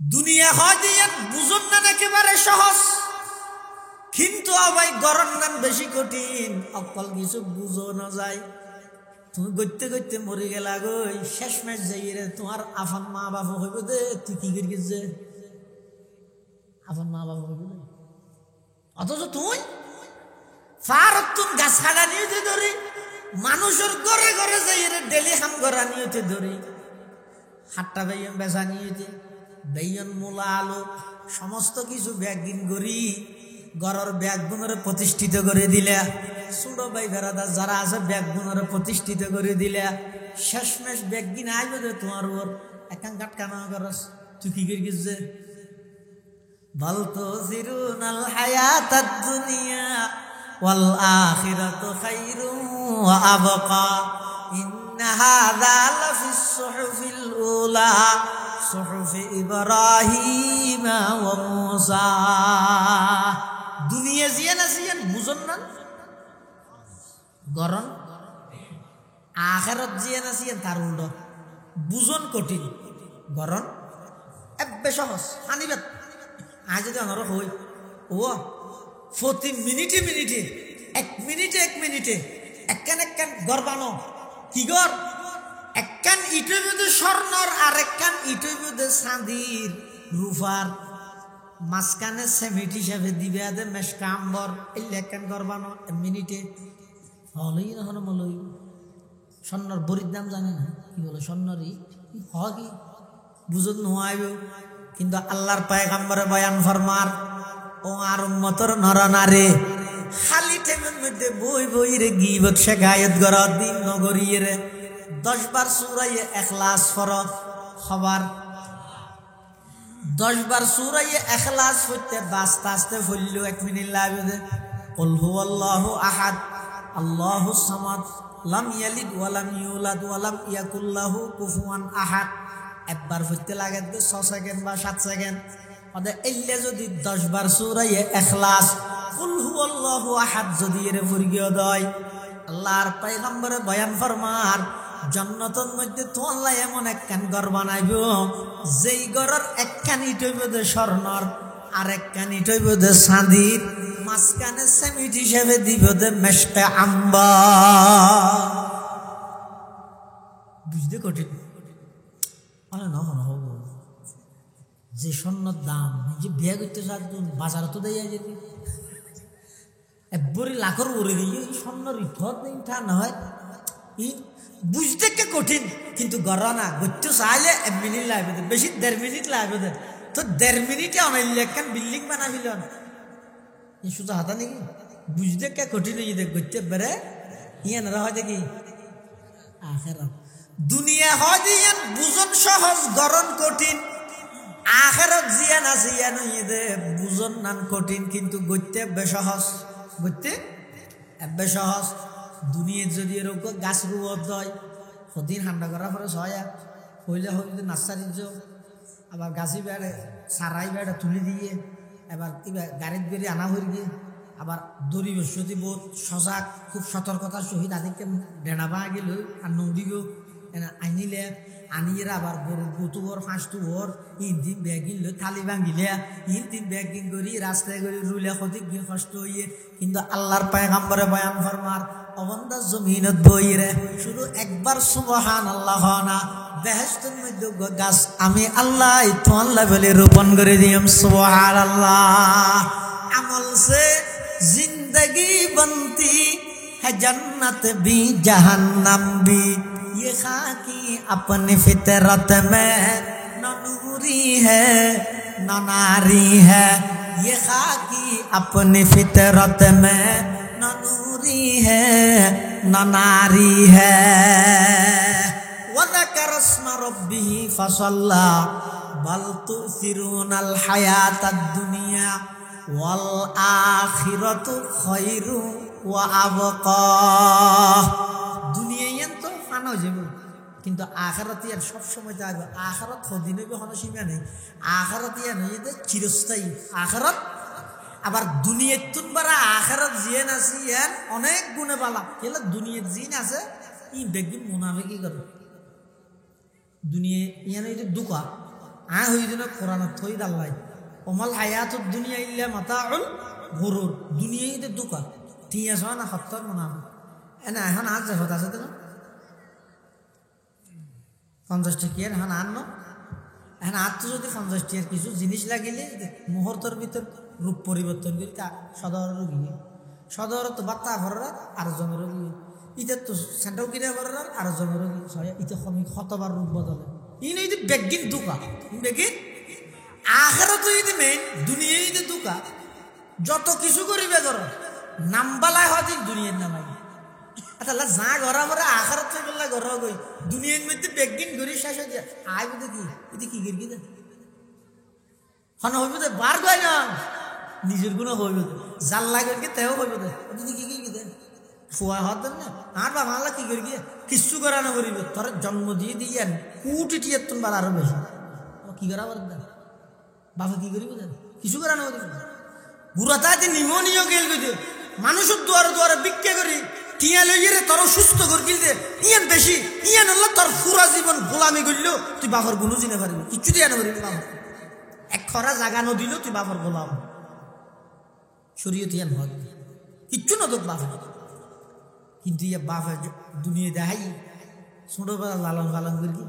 দুনিয়া হয় দিয়ে বুঝুন না একেবারে সহজ, কিন্তু ভাই গরম নাম বেশি কঠিন। অকল কিছু বুঝো না যায়, তুমি গইতে গইতে মরে গেলা গই, শেষ ম্যাচ যাই রে তোমার আফান মা বাবা হইব দে, তুই কি করি গেছে আফান মা বাবা হইব দে, অথচ তুই ফারতুন গাছ কাটা নিয়েতে ধরি, মানুষের ঘরে ঘরে যাই রে ডেলি হাম করা নিয়েতে ধরি, হাট্টা বেয়ন বেচা নিয়েতে বেয়ন মূলা আলো সমস্ত কিছু ব্যাগিন করি ঘরের ব্যাগগুণরে প্রতিষ্ঠিত করে দিলা। ছোট ভাই বেড়াদার যারা আছে ব্যাগগুণরে প্রতিষ্ঠিত করে দিলা, শেষমেশ ব্যাগিন আইবে দে তোমার ওর একান কাটকানা করস, তুই কি করে গেছে বলতো জিরুনাল হায়াতাদ দুনিয়া ওয়াল আখিরাতু খায়রু ওয়া আবকা ইন্না হাযা লাফিস সুহুফিল উলা সুহুফি ইব্রাহিম ওয়া মূসা। দুনিয়া জিয়ান আসিয়ান বুঝন না গরম, আখিরাত জিয়ান আসিয়ান তার উল্টো বুঝন কঠিন, গরম এব্বে সহজ আনিবাত। আজ যদি আমার হই ও প্রতি মিনিটে মিনিটে এক মিনিটে একখান একখান গর্বানো কি গর, একখান ইটের মধ্যে স্বর্ণর আর একখান ইটের মধ্যে চাঁদির রূপার মাঝখানে সেমিট হিসাবে দিবে আদে মেশকা আম্বর এই একখান গর্বানো মিনিটে হলই না হলো মলই। স্বর্ণর বরির দাম জানে না কি বলে স্বর্ণরই হ কি বুঝত নোয়াইব, কিন্তু আল্লাহর পয়গম্বরে বয়ান ফরমার ও আর উম্মতর নরনারে খালি টেমের মধ্যে বই বই রে গীবত শেখায়ত গড় দিন নগরীয়ে রে 10 বার সূরায়ে ইখলাস ফরজ খবর, 10 বার সূরায়ে ইখলাস হইতে আস্তে আস্তে ফলল 1 মিনিট লাগবে। কুল হুয়াল্লাহু আহাদ আল্লাহুস সামাদ লাম ইয়ালিদ ওয়া লাম ইউলাদ ওয়া লাম ইয়াকুল লাহু কুফুয়ান আহাদ, একবার ফুটতে লাগে 6 সেকেন্ড বা 7 সেকেন্ড। ওদের এলে যদি 10 বার সূরায়ে ইখলাস কুল হুয়াল্লাহু আহাদ যদি এর ফুরগিয়ে দেয়, আল্লাহর পয়গম্বরে বয়ান ফরমার জান্নাতের মধ্যে তো আল্লাহ এমন একখান ঘর বানাইব যেই ঘরের একখান ইট হইব স্বর্ণর আর একখান ইট হইব চাঁদির, মাঝখানে সেমিট হিসেবে দিব মেশকা আম্বার। বুঝতে কঠিন হব যে স্বর্ণর দাম যে বিয়া করতে চাচ্ছেন বাজারে তো দেয় যেতে একবারে লাখের উড়ে দিয়ে স্বর্ণর ইঠত ইঠা না হয় ই বুঝতে কে কঠিন, কিন্তু গড়া না গড়তে চাইলে 1 মিনিট লাগবে, বেশি 1.5 মিনিট লাগবে। তো 1.5 মিনিটে অনাইলে একখান বিল্ডিং বানাবিল এই সুতো হাতা নাকি বুঝতে কে কঠিন হয়ে যেতে গড়তে বেড়ে ইয়ে না হয় দেখি আখেরাত দুনিয়া হয় যে বুঝন সহজ গরম কঠিন, আখেরাত জিয়ান আছে ইয়ান ইদে বুঝন নান কঠিন, কিন্তু গড়তে বেসহজ গড়তে বেসহজ। দুনিয়া যদি এরকম গাছ রুয়ত হয় সদিন ঠান্ডা করার পরে সয়া হইলে হইলে নার্সারির যাও, আবার গাছি বেড়ে সারাই বেড়ে তুলে দিয়ে এবার কিবা গাড়ির বেড়ে আনা হয়ে গিয়ে আবার দড়ি বসতি বোধ সজাগ খুব সতর্কতার সহিত আদিকে ডেনা পা গেল আর নদীগ আনিলে আনিয়ে আবার গরু গতুবর 5টো ওর ইঞ্জিন ব্যাগিন লো থালি ভাঙিলে ইঞ্জিন ব্যাগিন করি রাস্তায় করে রুলে সঠিক কষ্ট হইয়ে, কিন্তু আল্লাহর পয়গম্বরে বয়ান ফরমার অবন্দা জমিনত বইরে শুধু একবার সুবহানাল্লাহ না বেহেশতের মধ্যে গাছ আমি আল্লাহ তোয়াল্লাহ বলে রোপণ করে দিলাম সুবহানাল্লাহ। আমল সে जिंदगी बनती है जन्नत भी जहन्नम भी, ये खाकी अपनी फितरत में न नूरी है न नारी है, ये खाकी अपनी फितरत में न नूरी है न नारी है। वज़कर अस्म रब्बिह फसल्ला बल तु'थिरूनल हायातद दुनिया ওয়াল আখিরাতু খায়রু ওয়া আবকা। দুনিয়ায় তো ফানা হয়ে যাবে, কিন্তু আখিরাত আর সব সময় থাকবে। আখিরাত কদিন হইবে কোনো সীমা নেই, আখিরাত আর নয় যে চিরস্থায়ী আখিরাত। আবার দুনিয়ার তুনবারা আখিরাত জিয়ান আছে ইয়ার অনেক গুণে বালা, কেলা দুনিয়ার জিন আছে ই বেগিন মুনাফিকি করে দুনিয়া ইয়ান এই দুকা হইদিন কোরআন থই দাল্লাই ওমাল হায়াতুদ দুনিয়া ইল্লা মাতাউল গুরুর দুনিয়াতে দুকা টিয়া না সত্তর মনে এনে এখন আজ হত আছে তো 50 টাকিয়ার এখন আন এখন আর তো যদি 50 টাকার কিছু জিনিস লাগিলে মুহূর্তের ভিতর রূপ পরিবর্তন করি সদর রোগী সদর তো বাত্তা ভরার আর জন রোগী ইটা তো সেন্টাও কিনে ভরার আর জন রোগী ইটা শতবার রূপ বদলে ইনি যদি বেগিন দুকা বেগিন আখেরও তো যদি মেন দুনিয়া যদি দুকা যত কিছু করিবে ধর নামবালায় হয় দুনিয়ার নামাই আচ্ছা যা ঘর আমরা আখার গেলা ঘর গই দুনিয়ার মধ্যে বেগিন ঘুরি শেষ হয়ে যায় আয় বুঝে কি এটি কি গিরগি দে হন হইব দে বার গয় না নিজের গুণ হইব জাল্লা গিয়ে তেও হইব দে যদি কি গিরগি দে ফুয়া হত দেন না আর বাবা আল্লাহ কি গিরগি কিচ্ছু করা না করিবে তোর জন্ম দিয়ে দিয়েন কুটি টিয়ার তুমি বার আরো বেশি কি করা পারেন দেন বাবা কি করিব দেন কিছু করা না করিব গুড়াতে নিমোনিয়া গেল গেছে মানুষের দুয়ারে দুয়ারে ভিক্ষা করি টিয়া লইয়ে তোর সুস্থ করে দে ইয়ান বেশি ইয়ান আল্লাহ তোর পুরা জীবন গোলামি করলেও তুই বাপর গুলো চিনে পারবি কিচ্ছু দিয়ে না পারবি বাবা এক খরা জাগা নদিল তুই বাপর গোলাম শরীয়ত ইয়ান হয় কিচ্ছু না তোর বাপের কিন্তু ইয়া বাপের দুনিয়া দেখাই ছোটবেলা লালন পালন করি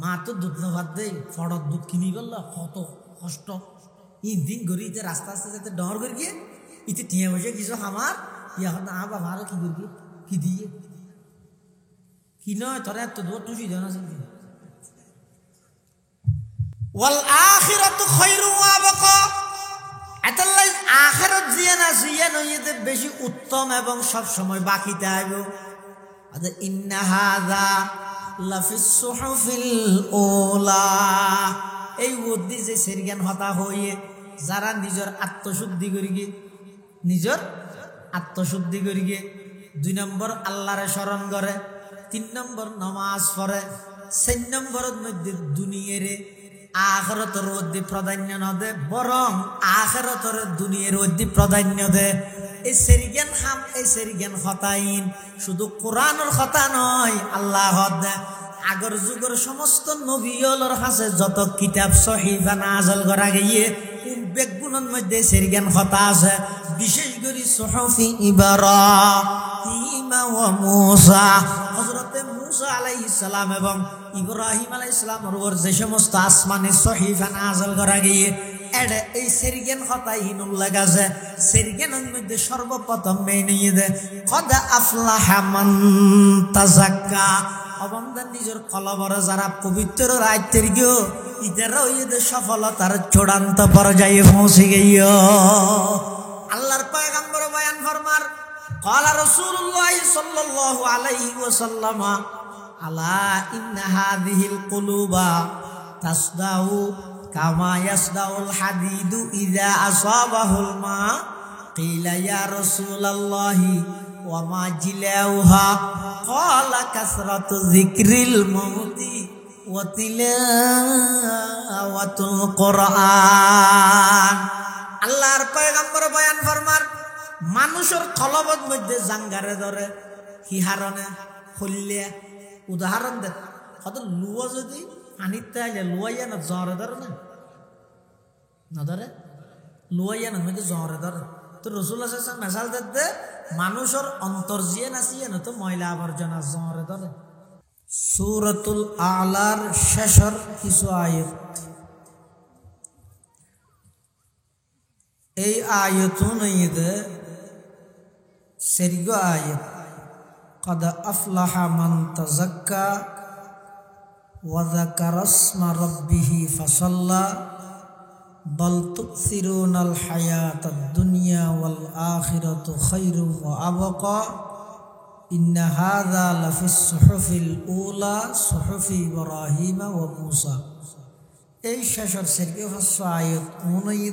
মা তো দুধ না ভাত দেয় ফড়ত দুধ কিনি করল কত কষ্ট দিন ঘুরি রাস্তা আস্তে যাতে ডর করি গিয়ে ইতে টিয়া বসে কিছু আমার ইয়া না বাবা আরো কি করি কি দিয়ে কি নয় তোরা এত দূর তুই জানা ওয়াল আখিরাতু খায়রু ওয়া বাকা আতাল্লাহ আখিরাত জিয়ানা জিয়ান হইতে বেশি উত্তম এবং সব সময় বাকিতে আইব আদ ইন্না হাযা লাফিস সুহুফিল উলা এই ওদি যে সেরগান হতা হইয়ে যারা নিজের আত্মশুদ্ধি করি গিয়ে নিজের আত্মশুদ্ধি করি গিয়ে 2 নম্বর আল্লাহরে স্মরণ করে 3 নম্বর নামাজ পড়ে 4 নম্বরের মধ্যে দুনিয়ারে আখিরাতের মধ্যে প্রাধান্য না দে বরং আখিরাতের দুনিয়ার মধ্যে প্রাধান্য দে এই সেরগান হতাইন শুধু কোরআনের কথা নয় আল্লাহ আগর যুগের সমস্ত নবীর কাছে যত কিতাব সহিফা নাযিল করা গিয়ে বেগুনের মধ্যে সেরগান কথা আছে বিশেষ করে সুহুফি ইব্রাহিম ওয়া মূসা হযরতে মূসা আলাইহিস সালাম এবং ইব্রাহিম আলাইহিস সালামের উপর যে সমস্ত আসমানি সহিফা নাযিল করা গিয়ে এডে এই সেরগান কথা ইনুল্লাহ গাছে সেরগানের মধ্যে সর্বপ্রথম মেনে দে কদ আফলাহা মান তাযাক্কা অবন্দান নিজের কলবরে যারা পবিত্র রাইতের গিয়ে ইদের সফলতার চূড়ান্ত পর্যায়ে পৌঁছে গিয়ে আল্লাহর পয়গম্বর বয়ান ফরমার ক্বালা রাসূলুল্লাহ সাল্লাল্লাহু আলাইহি ওয়াসাল্লাম আলা ইন্না হাযিহিল কুলুবা তাসদাউ কামা ইয়াসদাউল হাদিদু ইযা আসাবাহুল মা কিলা ইয়া রাসূলুল্লাহি ওয়া মা জিলাউহা ক্বালা কাসরাতু যিকরিল মাউতি ওয়া তিলাওয়াতুল কুরআন আল্লাহর পয়গম্বর বয়ান ফরমার মানুষের কলবত মধ্যে জাঙ্গারে ধরে কি হারনে হইলে উদাহরণ দে কত লুয়া যদি পানিতে আইলে লুয়াইয়া না জ্বরে ধরে না ধরে লুয়াইয়া না মধ্যে জ্বরে ধরে তো রাসূলুল্লাহ সাল্লাল্লাহু আলাইহি ওয়াসাল্লাম মেসাল দিতে মানুষের অন্তর জিয়ে নাসিয়ে না তো ময়লা আবর্জনা জ্বরে ধরে সূরাতুল আলার শেষের কিছু আয়াত এই আয়াতুন ইদে সেরগো আয়াত قد أفلح من تزكى وذكر اسم ربه فصلى بل تؤثرون الحياة الدنيا والآخرة خير وأبقى إن هذا لفي الصحف الأولى صحف إبراهيم وموسى এই শেষের সেরগো হচ্ছে আয়াত অনুযায়ী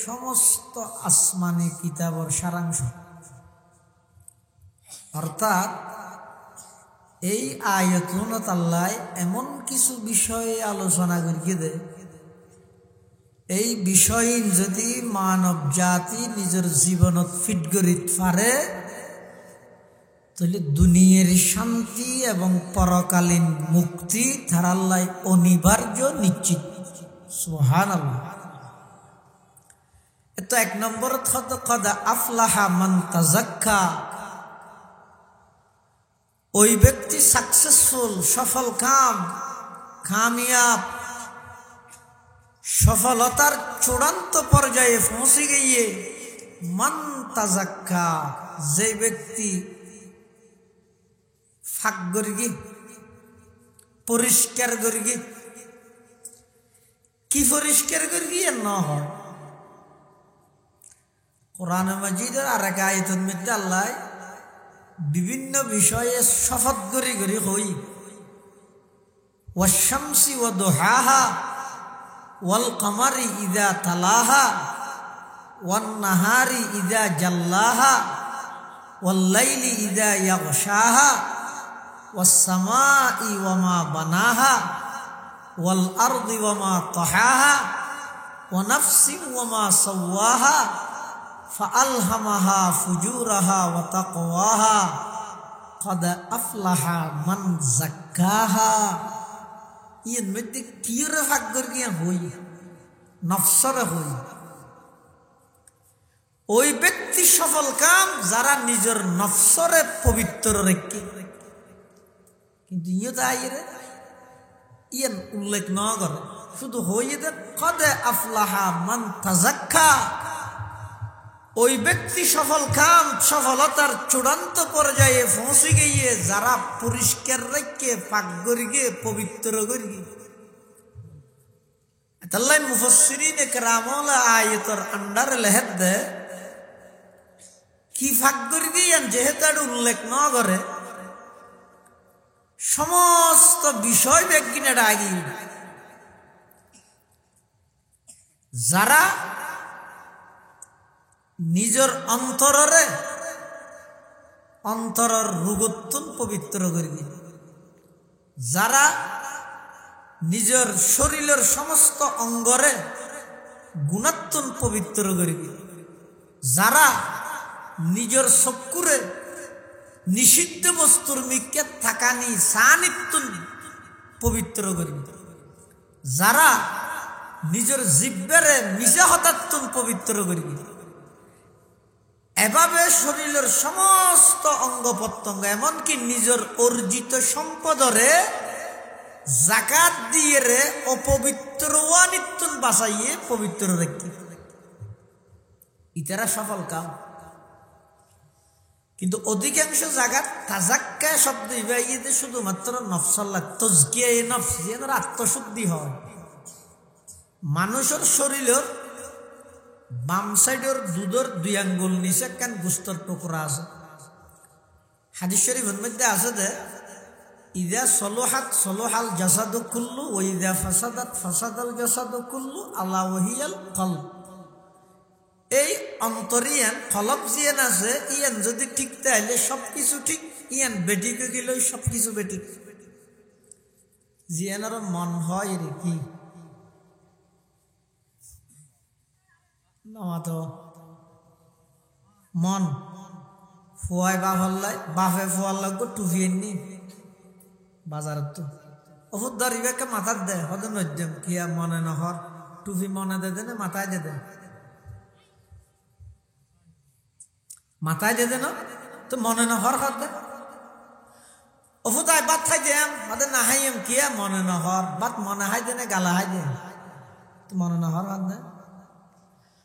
সমস্ত আসমানি কিতাবের সারাংশ অর্থাৎ এই আয়াতুনত আল্লাহ এমন কিছু বিষয়ে আলোচনা করিয়ে দে এই বিষয় যদি মানব জাতি নিজের জীবনত ফিট করিতে পারে তাহলে দুনিয়ার শান্তি এবং পরকালীন মুক্তি তার আল্লাহ অনিবার্য নিশ্চিত সুবহানাল্লাহ। তো এক নম্বর কদ আফলাহা মান তাযাক্কা, ওই ব্যক্তি সাকসেসফুল, সফল কাম, কামিয়াব, সফলতার চূড়ান্ত পর্যায়ে পৌঁছে গিয়ে মান তাযাক্কা, যে ব্যক্তি ফাঁক গর্গি পরিষ্কার গর্গি, কি পরিষ্কার গর্গি ন হয়। কোরআন মাজিদের আর এক আয়াতের মধ্যে আল্লাহ বিভিন্ন বিষয়ে শপথ করে করে হই, ওয়াশ-শামসি ওয়া দুহাহা ওয়াল কমারি ইযা তালাহা ওয়ান নাহারি ইযা জাল্লাহা ওয়াল লাইলি ইযা ইয়াগশাহা ওয়াস সামাই ওয়া মা বানাহা ওয়াল আরদি ওয়া মা তাহাহা ওয়া নাফসিন ওয়া মা সাওয়াহা ফাআলহামাহা ফুজুরাহা ওয়া তাকওয়াহা কদ আফলাহা মান যাক্কাহা। ইয়ের মধ্যে কিরে ভাগ করিয়া হই, নফসরে হই। ওই ব্যক্তি সফল কাম যারা নিজের নফসরে পবিত্র রেখে, কিন্তু ইয়ে তো আইরে ইয়েন উল্লেখ ন করে, শুধু হইয়ে দে কদ আফলাহা মান তাযাক্কা। ওই ব্যক্তি সফল কাম, সফলতার চূড়ান্ত পর্যায়ে পৌঁছে গিয়ে যারা পরিষ্কার রেখে, পাক গরিগে, পবিত্র গরিগে। তাল্লাই মুফাসসিরিনে কেরামল আয়াতের আন্ডারে লেহেদ দে কি ফাঁক গরিগে যেহেতু এটা উল্লেখ ন করে, সমস্ত বিষয় ব্যক্তিনে ডাকি যারা নিজের অন্তরের রুগত্বন পবিত্র করিবে, যারা নিজের শরীরের সমস্ত অঙ্গরে গুণাত্মন পবিত্র করিবে, যারা নিজের চক্ষুরে নিষিদ্ধ বস্তুর মিকে থাকানি সানিত্যন পবিত্র করিবে, যারা নিজের জিহ্বারে মিশা হতাত্তন পবিত্র করিবে। এভাবে শরীরের সমস্ত অঙ্গ প্রত্যঙ্গ, এমনকি নিজের অর্জিত সম্পদরে যাকাত দিয়ে রে অপবিত্র ওয়ানিত্যন বাঁচাইয়ে পবিত্র রেখে, ইতারা সফল কাম। কিন্তু অধিকাংশ জায়গা তাযাক্কা শব্দ ইবাইতে শুধুমাত্র নফসাল্লাহ তাজকিয়া এ নফস, যেন আত্মশুদ্ধি হয়। মানুষের শরীরের বাম সাইডের দুধের 2 আঙ্গুল নিচে কান গুস্তর টুকরা আছে। হাদিস শরীফের মধ্যে আছে যে ইযা সলহাত সলহাল জাসাদু কুল্লু ওয়া ইযা ফাসাদাত ফাসাদাল জাসাদু কুল্লু আলা ওয়াহিয়াল কলব। এই অন্তরিয়ান কলব জিয়ান আছে, ইয়ান যদি ঠিক তাইলে সবকিছু ঠিক, ইয়ান বেঠিকে গেলে সবকিছু বেঠিক। জিয়ানের মন হয় রে কি তো মন ফুয়াই বাফাল্লাই বাফে ফুয়ার লাগবো টুফি এনি বাজারত তো ওষুধ ধরিবাকে মাথার দে হতে নদ্যম কিয়া মনে নহর টুফি মনে দে দেনে মাথায় দে দেন, মাথায় দে দেন তো মনে নহর হর দে ওষুধ আয় বাদ খাই দেম হতে না হাইম কিয়া মনে নহর বাদ মনে হাই দেনে গালা হাই দে তো মনে নহর হর দে।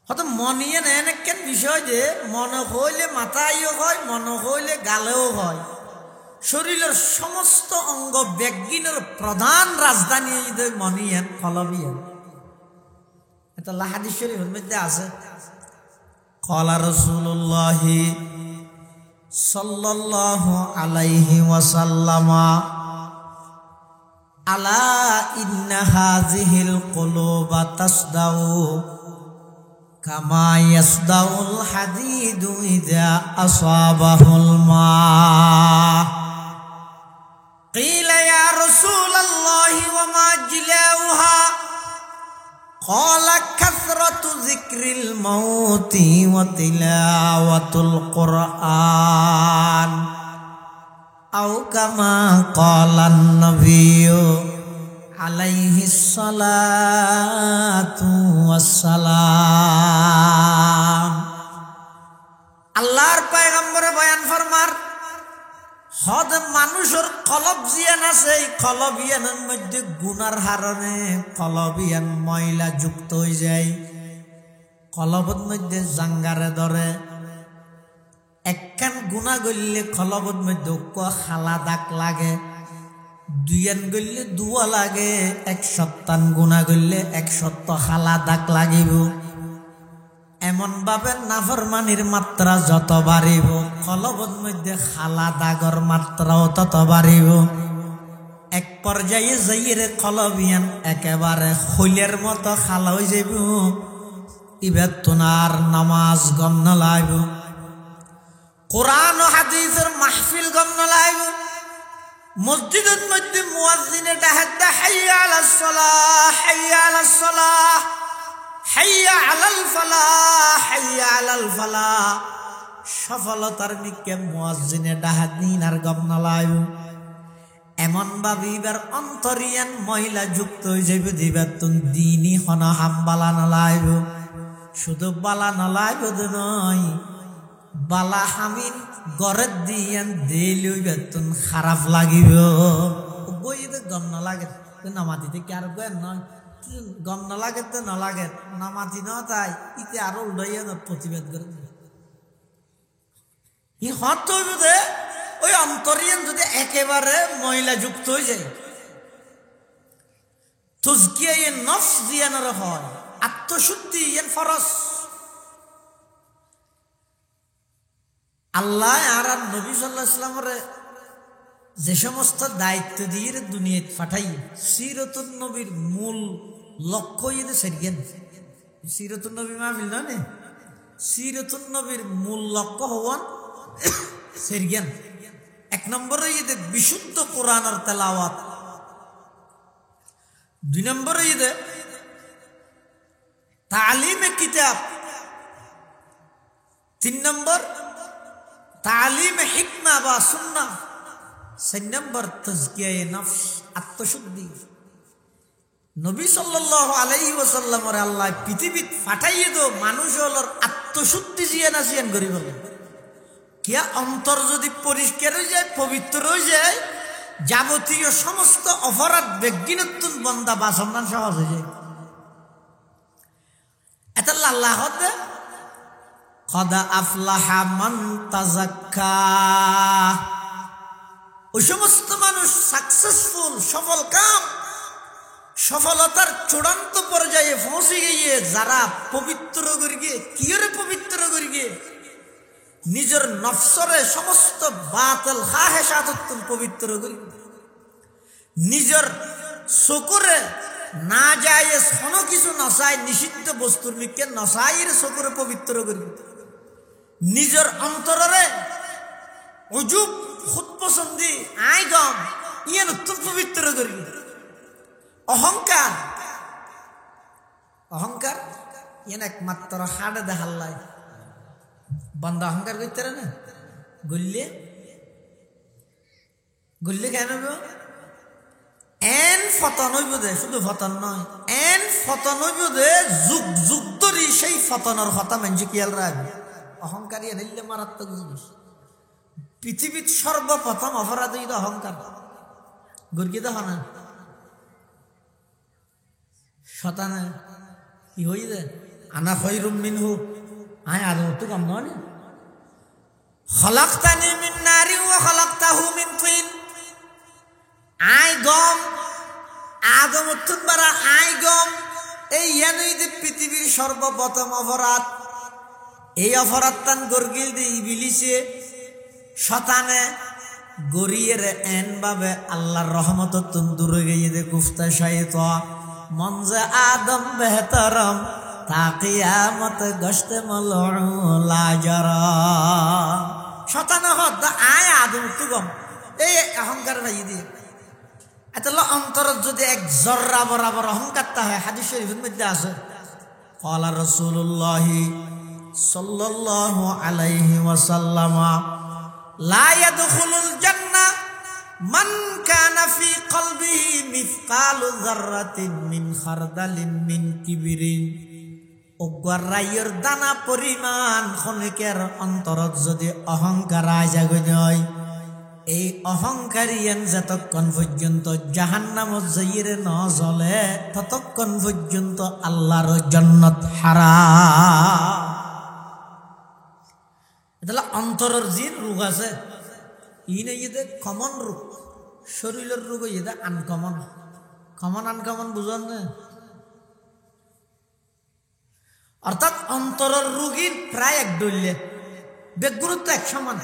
হয়তো মনিয়ে নেন কেন বিষয় যে মনে হইলে মাথায়ও হয়, মনে হইলে গালেও হয়। শরীরের সমস্ত অঙ্গ ব্যজ্ঞিনের প্রধান রাজধানী মনিয়েন কলবিয়েন। এটা হাদিস শরীফের মধ্যে আছে, ক্বালা রাসূলুল্লাহ সাল্লাল্লাহু আলাইহি ওয়াসাল্লাম আলা ইন্না হাযিহিল কুলুবা তাসদাউ কামা ইয়াসদাউল হাদিদু ইযা আসাবাহুল মা। ক্বিলা ইয়া রাসূলুল্লাহ ওয়া মা জিলাউহা ক্বালা কাসরাতু যিকরিল মাউতি ওয়া তিলাওয়াতুল কুরআন আও কামা ক্বালান নাবিয়্যু আলাইহিস সালাতু ওয়াসসালাম। আল্লাহর পয়গম্বরে বয়ান ফরমার হদ মানুষের কলব জিয়ান আছে, এই কলব ইয়ানের মধ্যে গুনার হারণে কলব ইয়ান ময়লা যুক্ত হয়ে যায়, কলবের মধ্যে জাঙ্গারে ধরে। একখান গুণা গললে কলবের মধ্যে খালা দাগ লাগে, দুইয়ান গললে দুয়া লাগে, 100 গুণা গললে 100 খালা দাগ লাগিব। এমন ভাবে নাফরমানির মাত্রা যত বাড়িব কলবের মধ্যে খালা দাগর মাত্রাও তত বাড়িব। এক পর্যায়ে যাইরে কলবিয়ান একেবারে খৈলের মতো খালা হয়ে যাইব। ইবার তোনার নামাজ গম না লাইব, কোরআন ও হাদিসের মাহফিল গম না লাইব। মসজিদের মধ্যে মুয়াজ্জিনে ডাহাদা হাইয়া আলাস সালাহ, হাইয়া আলাস সালাহ, হাইয়া আলাল ফালাহ, হাইয়া আলাল ফালাহ। সফলতার নিকে মুয়াজ্জিনে ডাহাত নিন আর গম না লাইব। এমন ভাবে এবার অন্তরিয়ান মহিলা যুক্ত হয়ে যাবে, দিবার তুন দিনই হন হামবালা না লাইব। শুধু বালা না লাইব নয়, বালা হামিন গড়ের দিয়ান দিলে বেতন খারাপ লাগিব। বই গম না লাগে নামাতিতে কি আর গেন নয়, গম না লাগে তো না লাগে নামাতি ন তাই ইতে আরো উল্টাইয়া প্রতিবাদ করে ই হত যদি ওই অন্তরিয়ান যদি একেবারে মহিলা যুক্ত হয়ে যায়, তুজকিয়া নফস দিয়ানোর হয়, আত্মশুদ্ধি এর ফরজ। আল্লাহ আর নবী সাল্লাল্লাহু আলাইহি ওয়াসাল্লামের যে সমস্ত দায়িত্ব দিয়ে দুনিয়াতে পাঠাই, সিরাতুন নবীর মূল লক্ষ্য ইয়ে সেরগেন। সিরাতুন নবী মাহফিল নয়, সিরাতুন নবীর মূল লক্ষ্য হওয়ান সেরগেন। 1 নম্বরে ইয়ে বিশুদ্ধ কোরআনের তেলাওয়াত, 2 নম্বরে ইয়ে তালিমে কিতাব, 3 নম্বর তালিমে হিকমা বা সুন্নাহ, 4 নম্বর তাজকিয়ায়ে নফস আত্মশুদ্ধি। নবী সাল্লাল্লাহু আলাইহি ওয়াসাল্লামের আল্লাহ পৃথিবীত পাঠাইয়ে দো মানুষ হলোর আত্মশুদ্ধি জিয়ান আসিয়ান করি বলে কিয়া অন্তর যদি পরিষ্কার হয়ে যায়, পবিত্র হয়ে যায়, যাবতীয় সমস্ত অপরাধ বেগিনতুন বন্দা বাসমান সহজ হয়ে যায়। এটা আল্লাহ হতে কদা আফলাহা মান তাযাক্কা, ওই সমস্ত মানুষ সাকসেসফুল, সফল কাম, সফলতার চূড়ান্ত পর্যায়ে পৌঁছে গিয়ে যারা পবিত্র করি গিয়ে কিয়রে পবিত্র করি গিয়ে নিজের নফসরে সমস্ত বাতিল খাহেশাত পবিত্র করি, নিজের চকুরে না যায় কোনো কিছু নসাই, নিষিদ্ধ বস্তুর নিকে নসাইয়ের চকুরে পবিত্র করি, নিজের অন্তরে উজুব খুদ পছন্দি আইগম ইয়ে নতুন পবিত্র করি। অহংকার, অহংকার ইয়ে একমাত্র হাড়ে দেখাল্লাই বন্ধা অহংকার করতে না গল্লে গল্লে কেন এন ফতন হইব দে, শুধু ফতন নয়, এন ফতন হইব দে যুগ যুগ ধরে সেই ফতনের কথা মানুষ খেয়াল রাখবে। অহংকারী নিলে মারাত্মক জিনিস। পৃথিবীর সর্বপ্রথম অপরাধ অহংকার, গর্গিত হনা শতানে কি হই দে আনা খৈরুম মিনহু, আয় আর তো কম নয়। খলাকতানি মিন নারি ওয়া খলাকতাহু মিন তিন, আই গম আদম উত্তরবারা আই গম, এই ইয়ানই যে পৃথিবীর সর্বপ্রথম অপরাধ। এই অপরাধ তান গর্গিল দিয়ে ইবিলিসে শতানে গরিয়ের এন ভাবে আল্লাহর রহমত তুন দূরে গিয়ে দে গুফতা শাইত মনজে আদম বেহতরম তাকিয়ামত গশতে মলউলা জারা। শতানে হদ আয় আদম তুগম এই অহংকার ভাই দিয়ে এতলা অন্তরত যদি এক জর্রা বরাবর অহংকারটা হয়, হাদিস শরীফের মধ্যে আছে ক্বালা রাসূলুল্লাহ সাল্লাল্লাহু আলাইহি ওয়াসাল্লাম লা ইয়াদখুলুল জান্নাহ মান কানা ফি কলবিহি মিসকালু যাররাতিন মিন খারদালিন মিন কিবরিন, অগরাইয়ের দানা পরিমাণ খনিকের অন্তরত যদি অহংকার আজাগন হয়, এই অহংকারিয়ান যতক্ষণ পর্যন্ত জাহান্নামত যাইরে ন জ্বলে ততক্ষণ পর্যন্ত আল্লাহর জান্নাত হারাম। এটা অন্তরের যে রোগ আছে, ই নাই যে কমন রোগ, শরীরের রোগ এটা আনকমন। কমন আনকমন বুঝেন না? অর্থাৎ অন্তরের রোগীর প্রায় এক দলীয় বেগুরুত্ব এক সমান।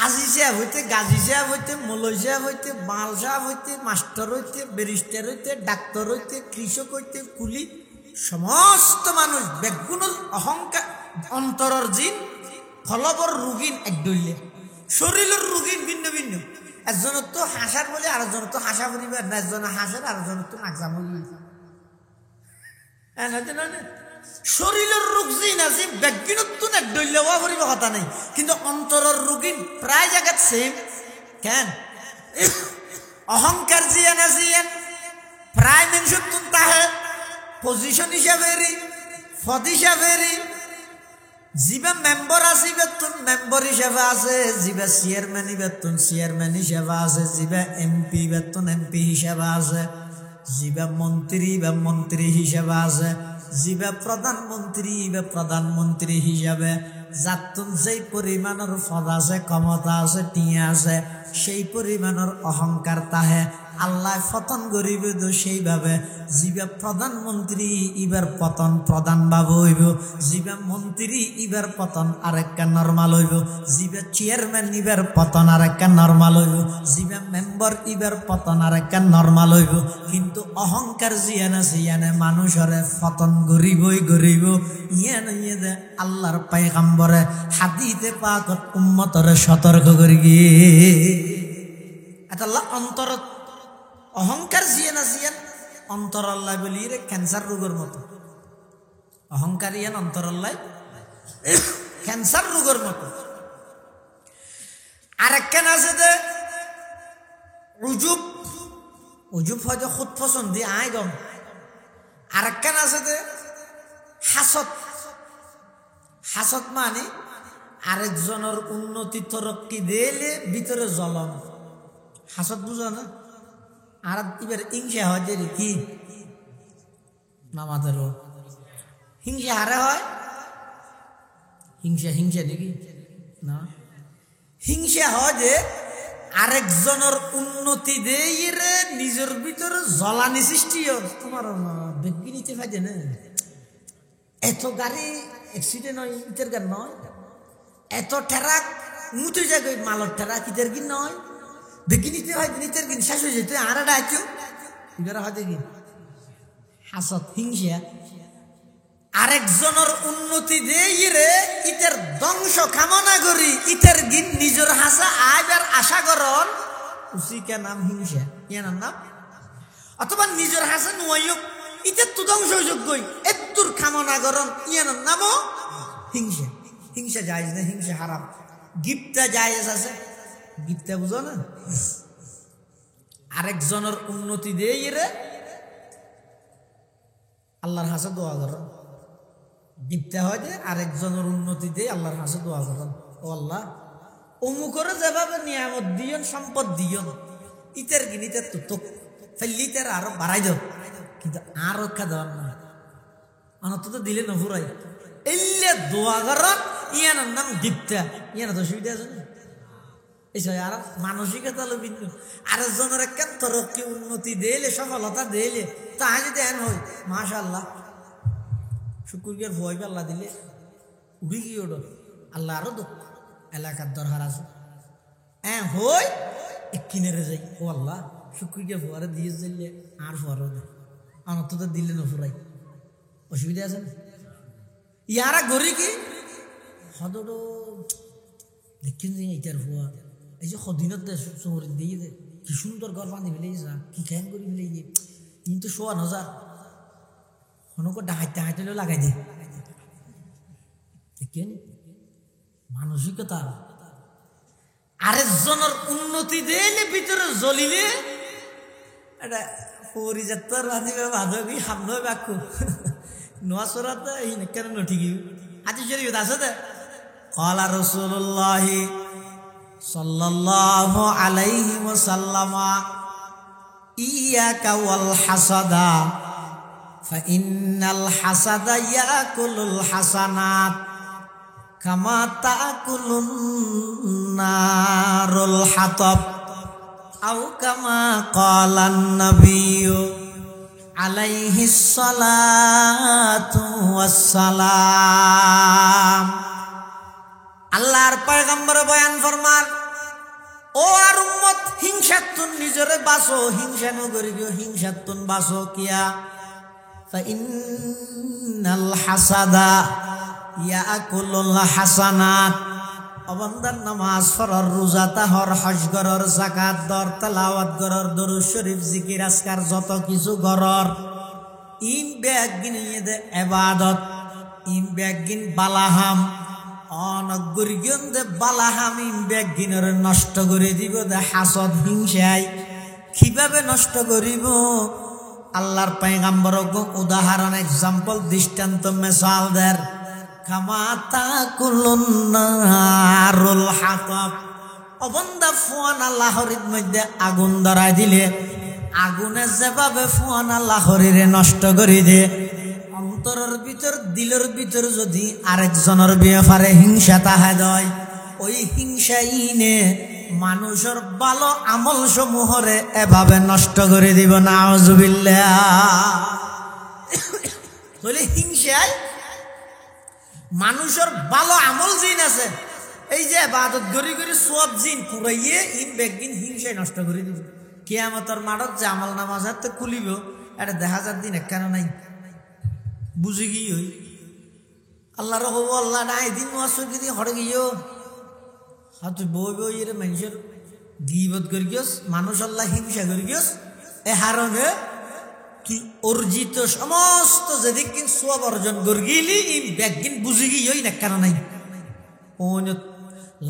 আজি সাহেব হইতে, গাজী সাহেব হইতে, মৌলভী সাহেব হইতে, বাল সাহেব হইতে, মাস্টার হইতে, ব্যারিস্টার হইতে, ডাক্তার হইতে, কৃষক হইতে, কুলি, সমস্ত মানুষ বেগুন অহংকার অন্তরের জিন ফলবর রোগীন এক দলীয়। শরীরের রোগীন ভিন্ন ভিন্ন। একজনের তো হাসার বলে, আরেকজনের তো হাসা পরিবার না, একজনের হাসার আরেকজনের তো নাকজা বলি। শরীরের রোগ জিন আছে, ব্যক্তিগত এক দলীয় হওয়া পরিবার কথা নেই, কিন্তু অন্তরের রোগীন প্রায় জায়গা সেম। কেন? অহংকার জিয়ান আছে, প্রায় মানুষের তুন তাহে পজিশন হিসাবে পদ হিসাবে, যিবা মেম্বার আছে বেতন মেম্বার হিসাবে আছে, যিবা চেয়ারম্যান বেতন চেয়ারম্যান হিসাবে আছে, যিবা এমপি বেতন এমপি হিসাবে আছে, যিবা মন্ত্রী বা মন্ত্রী হিসাবে আছে, যিবা প্রধানমন্ত্রী বা প্রধানমন্ত্রী হিসাবে, যাতন যেই পরিমাণের পদ আছে, ক্ষমতা আছে, টিয়া আছে, সেই পরিমাণের অহংকার তাহে আল্লাহ পতন করিব। তো সেইভাবে যিবা প্রধানমন্ত্রী ইবার পতন প্রধান ভাবে হইব, যিবা মন্ত্রী ইবার পতন আরেকটা নর্মাল হইব, যিবা চেয়ারম্যান ইবার পতন আরেকটা নর্মাল হইব, যিবা মেম্বার ইবার পতন আরেকটা নর্মাল হইব। কিন্তু অহংকার জিয়ান আছে, ইয়ানে মানুষের পতন গরিবই গরিব। ইয়ানে ইয়ে আল্লাহর পয়গম্বরে হাদিসে পাকত উম্মতরে সতর্ক করি গিয়ে আল্লাহ অন্তর অহংকার জিয়ান আসিয়ান অন্তর আল্লাহ বলি রে ক্যান্সার রোগের মতো। অহংকার ইয়ান অন্তর আল্লাহ ক্যান্সার রোগের মতো। আরেকখান আছে যে উজুব, উজুব হয়তো খুদ পছন্দি আয় গম। আরেকখান আছে যে হাসত, হাসত মানে আরেকজনের উন্নতি তরক্কি দিলে ভিতরে জ্বলন। হাসত বুঝো না? আর এবার হিংসা হয় যে কি নামাদের হিংসা হারে হয়। হিংসা হিংসা নাকি না? হিংসা হয় যে আরেকজনের উন্নতি দিয়ে নিজের ভিতরে জ্বলানি সৃষ্টি হয়। তোমার বেগি নিতে পারে না, এত গাড়ি অ্যাক্সিডেন্ট হয় ইতের গান নয়, এত ঠেরাক মুতে যায় মালর ঠেরাক ইতের গিন নয়, বেগি নিতে হয় নিতের গিন শেষ হয়ে যেত আর ডাইছো এবার হয়তো কি হাসত হিংসা। আরেকজনের উন্নতি দিয়ে রে ইতের ধ্বংস কামনা করি ইতের গিন নিজের হাসা আইবার আশা করন উচিকা নাম হিংসা। ইয়ার নাম অথবা নিজের হাসা নুয়াইও ইতের তো ধ্বংস যোগ্যই এত্তুর কামনা করন ইয়ার নামও হিংসা। হিংসা জায়েজ না, হিংসা হারাম। গিফটটা জায়েজ আছে, গিফটটা বুঝো না? আরেকজনের উন্নতি দিয়ে রে আল্লাহর হাসে দোয়া করন। গিফটটা হয় যে আরেকজনের উন্নতি দিয়ে আল্লাহর হাসে দোয়া করন, ও আল্লাহ অমুকরে যেভাবে নিয়ামত দিয়ন সম্পদ দিয়ন ইতের গিনিতে তো ফেললিতের আরো বাড়াই দাও, কিন্তু আর রক্ষা দেওয়ার নয়। অনত তো দিলে নফুরাই এলে দোয়া করন ইয়ানোর নাম গিফটটা। ইয়ানো তো সুবিধা আছে না? এই আর মানসিকতা হলো ভিন্ন। আরেকজনের একটা তরক্কি উন্নতি দিলে সফলতা দিলে তা যদি এন হয় মাশাআল্লাহ শুকুরিয়ার ভয় আল্লাহ দিলে উড়ি গিয়ে ওঠো আল্লাহ আরো দুঃখ এলাকার দরকার আছে হই কিনেরে যাই ও আল্লাহ শুকুরিয়া ভুয়ারে দিয়ে দিলে আর ভরও না অনত তো দিলে নফুরাই অসুবিধা আছে না? ইয়ারা গড়ি কি সদর দেখছেন যে এইটার ভুয়া এই যে সদিনত শহর দিয়ে দে কি সুন্দর ঘর বাঁধি ফেলে যা কি খেয়াল করি ফেলে গিয়ে কিন্তু শোয়া নজা হনকো ডাহাইতে হাইতেলেও লাগাই দে। দেখেন মানসিকতা। আরেকজনের উন্নতি দিলে ভিতরে জ্বলিলে এটা পরিজাত্তর রাজিবে বাধবি সামনে বাক্য নোয়াশরাতে এই কেন নঠিকি হাদিস শরীফ আছে দে ক্বালা রাসূলুল্লাহ সাল্লাল্লাহু আলাইহি ওয়াসাল্লাম ইয়াকা ওয়াল হাসাদা ফাইন্নাল হাসাদা ইয়াকুলুল হাসানাত কামা তাকুলুন নারুল হাতাব আও কামা ক্বালান নাবিয়্যু আলাইহিস সালাতু ওয়াসসালাম। আল্লাহর পয়গম্বর বয়ান ফরমান, ও আর উম্মত হিংসাতুন নিজরে বাঁচো, হিংসা নগরি গো হিংসাতুন বাঁচো কিয়া ফাইন্নাল হাসাদা ইয়াকুলুল হাসানাত। অবন্দার নামাজ ফরর রোজা তাহর হজ গরর যাকাত দর তেলাওয়াত গরর দরুদ শরীফ জিকির আজকার যত কিছু গরর ইন বেগিন দে ইবাদত ইন বেগিন বালাহাম অনগরিগন দে বালাহাম ইন বেগিনের নষ্ট করে দিব দে হাসদ হিংসায়। কিভাবে নষ্ট করিব? আল্লাহর পয়গম্বর উদাহরণ এক্সাম্পল দৃষ্টান্ত মিসাল দের কামা তাকুলুন নারুল হাতাব। অবন্দা ফুয়ানা লাহরির মধ্যে আগুন ধরাই দিলে আগুনে যেভাবে ফুয়ানা লাহরিরে নষ্ট করে দে, অন্তরের ভিতর দিলের ভিতর যদি আরেকজনের ব্যাপারে হিংসা তাহা দেয়, ওই হিংসা ইনে মানুষের ভালো আমল সমূহরে এভাবে নষ্ট করে দিব। নাউজুবিল্লাহ। বলে হিংসায় মানুষের ভালো আমল জিন আছে, এই যে ইবাদত গরি গরি সব জিন পুরাইয়ে ইন বেগিন হিংসায় নষ্ট করে দিব। কিয়ামতের মাঠত যে আমল নামাজ হাতে খুলিব এটা দেখা যার দিন কেন নাই বুঝি গিয়ে হই আল্লাহর হব আল্লাহ নাই দিন মাসি হরে গিয়েও আর তুই বই বই এর মানুষের গিবত করি গিয়েস, মানুষ আল্লাহ হিংসা করি গিয়েস, এ হারণে তুই অর্জিত সমস্ত যেদিন সব অর্জন করি গেলি ব্যাগিন বুঝি গিয়ে না কেন নাই ওন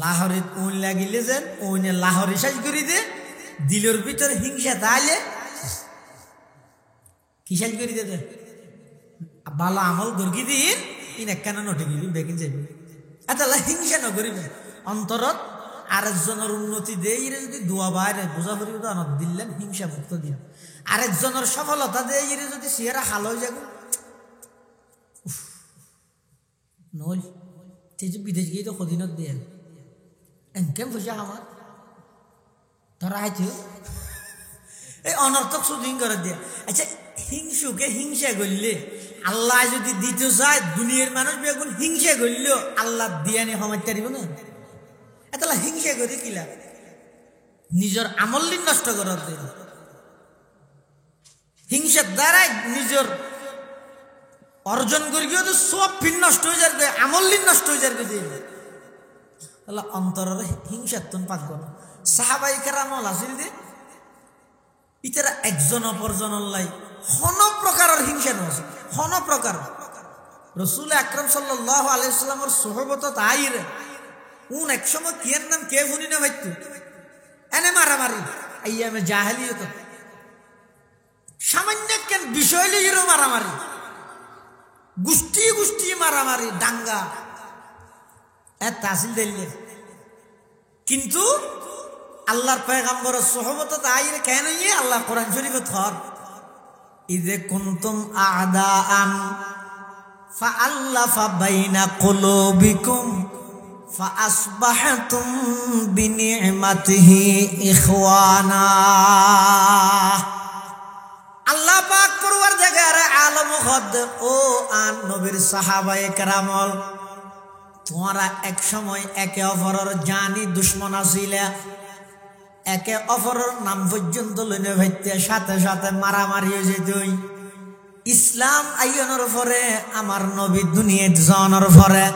লাহরে ওন লাগিলে যেন ওনে লাহরে সাজ করি দে দিলের ভিতর হিংসা তাহলে কি সাজ করি দে ভালো আমল গর্গি দিন ইন কেন নটে গিয়ে বেগিন যাবি এত হিংসা নকরিবে অন্তরত আরেকজনের উন্নতি দেই যদি দোয়া বাইরে বোঝা করি দিলেন হিংসা মুক্ত দিন। আরেকজনের সফলতা দেই যদি চেহারা হাল হয়ে যাবে নল তেজ বিদেশ গিয়ে তো কদিনত দিয়ে এনকেম পয়সা আমার ধরা আইতে এই অনর্থক শুটিং করে দিয়ে। আচ্ছা হিংসুকে হিংসা করলে আল্লাহ যদি দিতে চায় দুনিয়ার মানুষ বেগুন হিংসা করলেও আল্লাহ দিয়া নিয়ে সময় দিব না। এত হিংসা করে কিলা নিজের আমল নষ্ট করার দিন হিংসার দ্বারা নিজের অর্জন করি গিয়ে তো সব ফিন নষ্ট হয়ে যাবে, আমল নষ্ট হয়ে যাবে দিন আল্লাহ অন্তরের হিংসার তুন পাক করো। সাহাবাই কেরামল আসিল যে ইতারা একজন অপরজন লাই হন প্রকারের হিংসা নছে, হন প্রকার রসুল আকরাম সাল্লাল্লাহু আলাইহি সাল্লামের সোহবত তাইরে উন এক সময় কিয়ের নাম কে শুনি না ভাইতু এনে মারামারি আইয়ামে জাহেলিয়ত সামান্য কেন বিষয় লিয়েরও মারামারি গোষ্ঠী গোষ্ঠী মারামারি দাঙ্গা এত তাসিল দিলে কিন্তু আল্লাহর পয়গম্বরের সোহবত তাইরে কেন ইয়ে আল্লাহ কোরআন শরীফে থর ইযে কুনতুম আ'দাআন ফাআল্লাফা বাইনা কুলুবিকুম ফাআসবাহতুম বিনি'মাতিহি ইখওয়ানা। আল্লাহ পাক করবার জায়গায় আলম খদ ও আন নবীর সাহাবায়ে কেরামল তোমরা এক সময় একে অপরের জানি দুশ্মন আছিলা, একে অপরের নাম পর্যন্ত লইনে ভাইতে সাথে সাথে মারামারি হয়ে যেত। ইসলাম আইয়নের পরে আমার নবী দুনিয়াত জানার পরে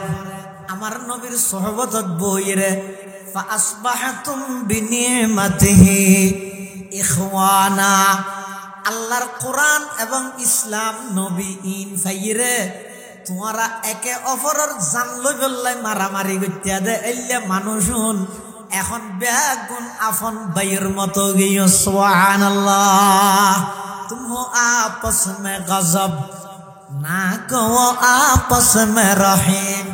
আমার নবীর সোহবতত বইরে ফাআসবাহতুম বিনি'মাতিহি ইখওয়ানা। আল্লাহর কোরআন এবং ইসলাম নবী ইন ফাইরে তোমরা একে অপরের জান লই বললাই মারামারি করতে দে এলে মানুষুন এখন বেগুন আফন ভাইয়ের মতো গিয়ে সুবহানাল্লাহ। तुम हो आपस में गजब ना कहो आपस में रहीम,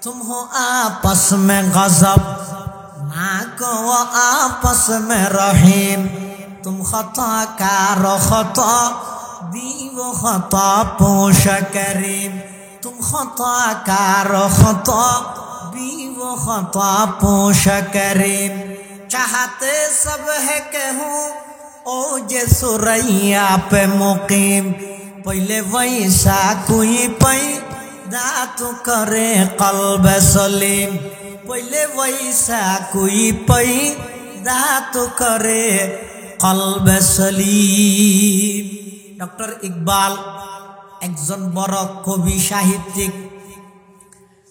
तुम हो आपस में गजब ना कहो आपस में रहीम, तुम खता कारो खता दीवो खता पोश करीम, तुम खता कारो खता दीवो खता पोश करीम, चाहते सब है कहूँ ओ जे सुरैया पे मुकीम, पहले वैसा कोई पैदा तो करे कल्ब सलीम, पहले वैसा कोई पैदा तो करे कल्ब सलीम। डॉक्टर इकबाल একজন বড় কবি সাহিত্যিক।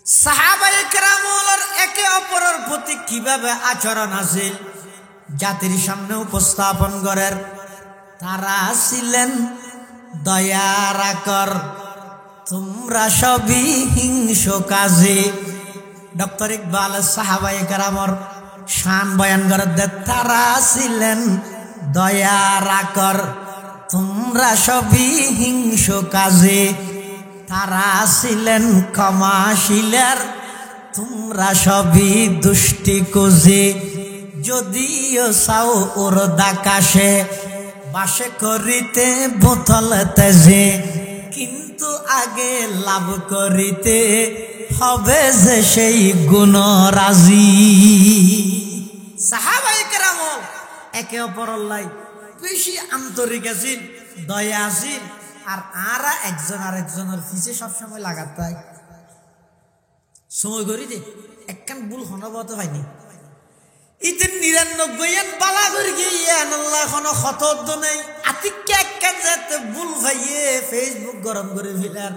সাহাবায়ে কেরামের একে অপরের প্রতি কিভাবে আচরণ আছিল জাতির সামনে উপস্থাপন করেন। তারা ছিলেন দয়ার আকর, তোমরা সবই হিংস কাজে। ডক্টর ইকবাল সাহাবায়ে কেরামের শান বয়ান করে দেন, তারা ছিলেন দয়ার আকর, তোমরা সবই হিংস কাজে। তারা ছিলেন ক্ষমাশীলের, তোমরা সবই দুষ্টি কুজে। যদিও চাও ওর দাকাশে বাসে করিতে বোতল তেজে, কিন্তু আগে লাভ করিতে হবে যে সেই গুণরাজি। সাহাবায়ে কেরাম একে অপরের লাই বেশি আন্তরিক আছিল, দয়া আছিল, আর আরা একজন আরেকজনের পিছে সবসময় লাগাত পায়। সময় করি যে একখান ভুল হনবত হয়নি, ইতিন ৯৯ বালা করে গিয়ে আল্লাহ কোনো খতদ নেই। আতিককে একখান যাতে ভুল ভাইয়ে ফেসবুক গরম করে ফেলার,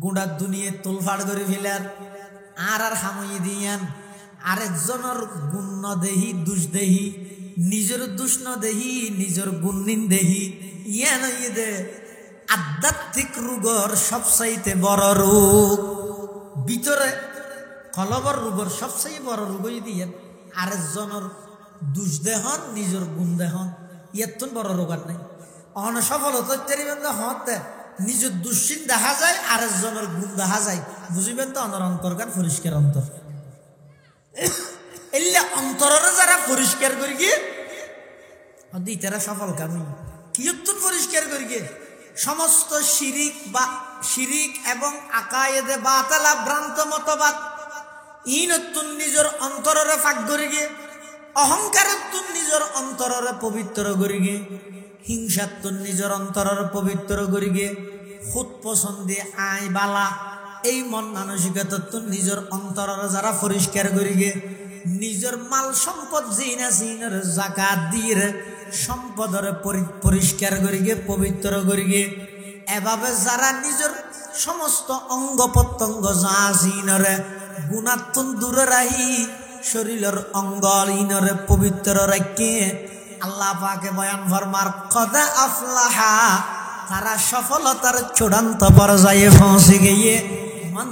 গুঁড়ার দুনিয়ে তোলফাড় করে ফেলার, আর হামই দিয়ান আরেকজনের গুণ ন দেহি দুষ দেহি, নিজের দুষ ন দেহি নিজের গুণিন দেহি। ইয়ে নইয়ে দে আধ্যাত্মিক রোগর সবচাইতে বড় রোগ। ভিতরে কলবর রোগর সবচাইতে বড় রোগ দিয়ে আরেকজনের দুষ দেহন নিজের গুণ দেহন, ইয়ার বড় রোগ আর নাই। অন সফলতা হতে নিজের দুশ্চিন দেখা যায়, আরেকজনের গুণ দেখা যায়, বুঝিবেন তো অনর অন্তর্গান পরিষ্কার অন্তর। এলে অন্তরের যারা পরিষ্কার করি গিয়ে তারা সফল কামি কিয়ত্তর পরিষ্কার করি গিয়ে সমস্ত শিরিক এবং আকায়েদে বাতালা ভ্রান্ত মতবাদ ইনতুন নিজের অন্তরের ফাঁক করি গিয়ে, অহংকারতুন নিজের অন্তরের পবিত্র করি গিয়ে, হিংসাতুন নিজের অন্তরের পবিত্র করি গিয়ে, খুদ পছন্দে আয় বালা এই মন মানসিকতা নিজের অন্তরের যারা পরিষ্কার করি গিয়ে, নিজের মাল সম্পদ জিনা জিনের জাকাত দিয়ে সম্পদরে পরিষ্কার করি গিয়ে, পবিত্র করি গিয়ে, এভাবে যারা নিজের সমস্ত অঙ্গ প্রত্যঙ্গ যা জিনরে গুণাত্মন দূরে রাহি শরীরের অঙ্গ ইনরে পবিত্র রাখে আল্লাহ পাকে বয়ান ফরমার কদা আফলাহা, তারা সফলতার চূড়ান্ত পর্যায়ে পৌঁছে গিয়ে মান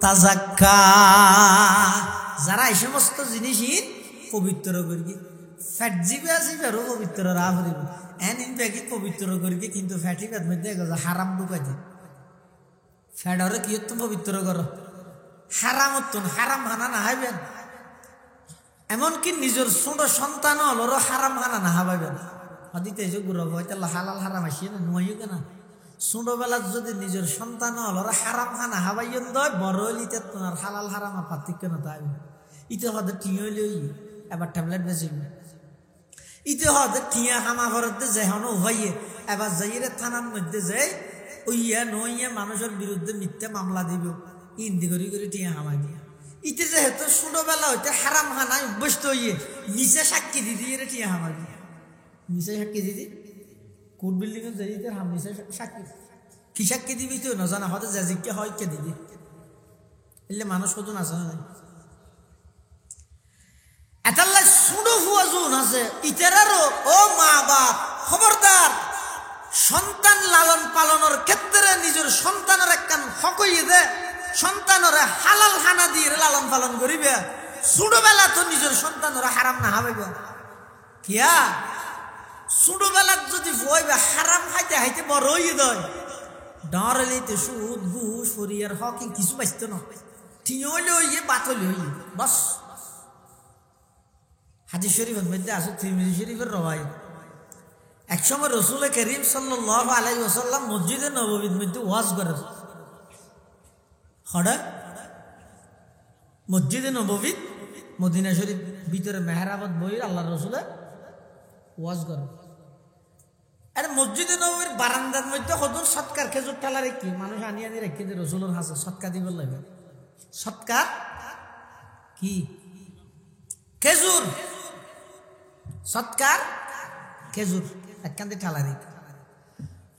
তাজাক্কা, যারা এই সমস্ত জিনিসই পবিত্র করি ফ্যাট জিবে আসিবেরও পবিত্র রাহরিব এন ইন ব্যাগে পবিত্র করি, কিন্তু ফ্যাটি ব্যাদ মধ্যে হারাম ঢুকাইতে ফ্যাটরে কি তো পবিত্র করো, হারামতুন হারাম হানা না হাইবেন, এমনকি নিজের ছোট সন্তান হলো হারাম হানা না হাবাইবেন। হদিতে যে গুরব হয়তো হালাল হারাম আসিয়ে না নয় কেনা, ছোটবেলার যদি নিজের সন্তান হলো হারাম হানা হাবাইন দয়, বড় হইতে তোমার হালাল হারামা পার্থক্য না তাই ইতে হতে টিঁ হইলেই এবার ট্যাবলেট বেঁচে, ইতে হতে টিয়া হামা ভরতে যায় হন হইয়ে এবার যাইরে থানার মধ্যে যায় ওইয়া নইয়া মানুষের বিরুদ্ধে মিথ্যা মামলা দিব, ইন্দি করি করে টিয়া হামাই দিয়ে। ইতে যেহেতু ছোটবেলা হইতে হারাম হানায় অভ্যস্ত হইয়ে নিচে সাক্ষী দিদি এর টিয়া হামাই দিয়ে, নিচে সাক্ষী দিদি কোর্ট বিল্ডিং এর যাইতে হাম নিচে সাক্ষী কি সাক্ষী দিবি তো না জানা হতে যাজিকে হয় কে দিদি এলে মানুষ কত না জানা নাই। এটাল্লা ছোট হুয়া জোন আছে ইতারারও ও মা বাপ খবরদার, সন্তান লালন পালনের ক্ষেত্রে নিজের সন্তানের একখান হকইয়ে দে, সন্তানরে হালাল হানা দিয়ে লালন পালন করিবে, ছোটবেলা তো নিজের সন্তানরা হারাম না হবে কিয়া ছোটবেলা যদি ভয়বে হারাম খাইতে খাইতে বড় হয়ে দেয় ডর হইতে সুদ ঘুষ ফরিয়ার হকিং কিছু বাঁচত না ঠিক হইলে হইয়ে বাতলে হইয়ে বস হাদিস শরীফের মধ্যে আছে তিরমিজি শরীফের রওয়ায়াত একসময় রাসূল করিম সাল্লাল্লাহু আলাইহি ওয়াসাল্লাম মসজিদে নববীর মধ্যে ওয়াজ করেন হঠাৎ মসজিদে নববী মদিনা শরীফ ভিতরে মেহরাবত বইয়ের আল্লাহর রাসূলে ওয়াজ করেন আরে মসজিদে নববীর বারান্দার মধ্যে কত সৎকার খেজুর ঠালা রেখে মানুষ আনি আনি রেখে দিয়ে রাসূলের হাতে সৎকার দিবে লাগে সৎকার কি খেজুর সৎকার খেজুর একখান দিয়ে ঠালা রেখে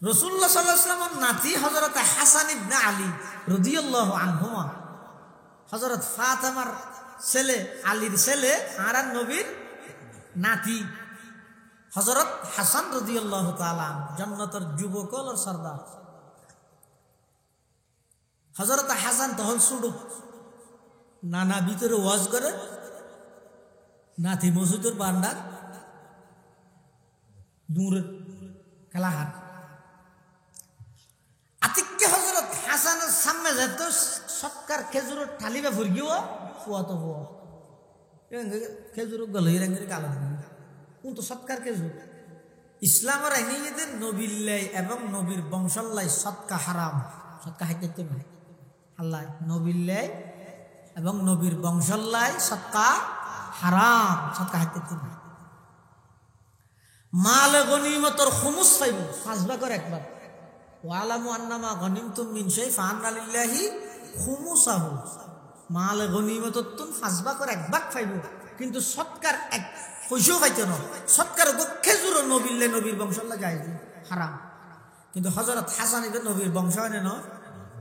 রাসূলুল্লাহ সাল্লাল্লাহু আলাইহি ওয়াসাল্লামের নাতি হযরত হাসান ইবনে আলী রাদিয়াল্লাহু আনহুমা হযরত ফাতেমার ছেলে আলীর ছেলে আর নবীর নাতি হযরত হাসান রাদিয়াল্লাহু তাআলা জান্নাতের যুবক আর সরদার হযরত হাসান তখন শুরু নানা ভিতরে ওয়াজ করে নাতি মসজিদের বান্ডার দূরের খেলাহাট আতিককে হযরত হাসানের সামনে যেত সৎকার খেজুরের ঠালিবে ফুরগিও ফুয়া তো ফুয়া খেজুর গলই রঙের কালো কিন্তু সৎকার খেজুর ইসলামের আইনের নবীল্লাই এবং নবীর বংশল্লাই সৎকা হারাম সৎকা হাইতে না আল্লাহ নবীল্লাই এবং নবীর বংশল্লাই সৎকা হারাম সৎকা হাইতে না মাল গনিমতর খুমুস পাইব 5 ভাগের 1 ভাগ ওয়ালামু আন্নামা গনিমতুম মিন শাই ফাআন্না লিল্লাহি খুমুসাহু মাল গনিমততুন 5 ভাগের 1 ভাগ পাইব কিন্তু সৎকার এক পয়সাও পাইতো না সৎকার খেজুর নবীল্লাই নবীর বংশল্লাই জায়েজ হারাম কিন্তু হযরত হাসান ইবনে নবীর বংশ হয় না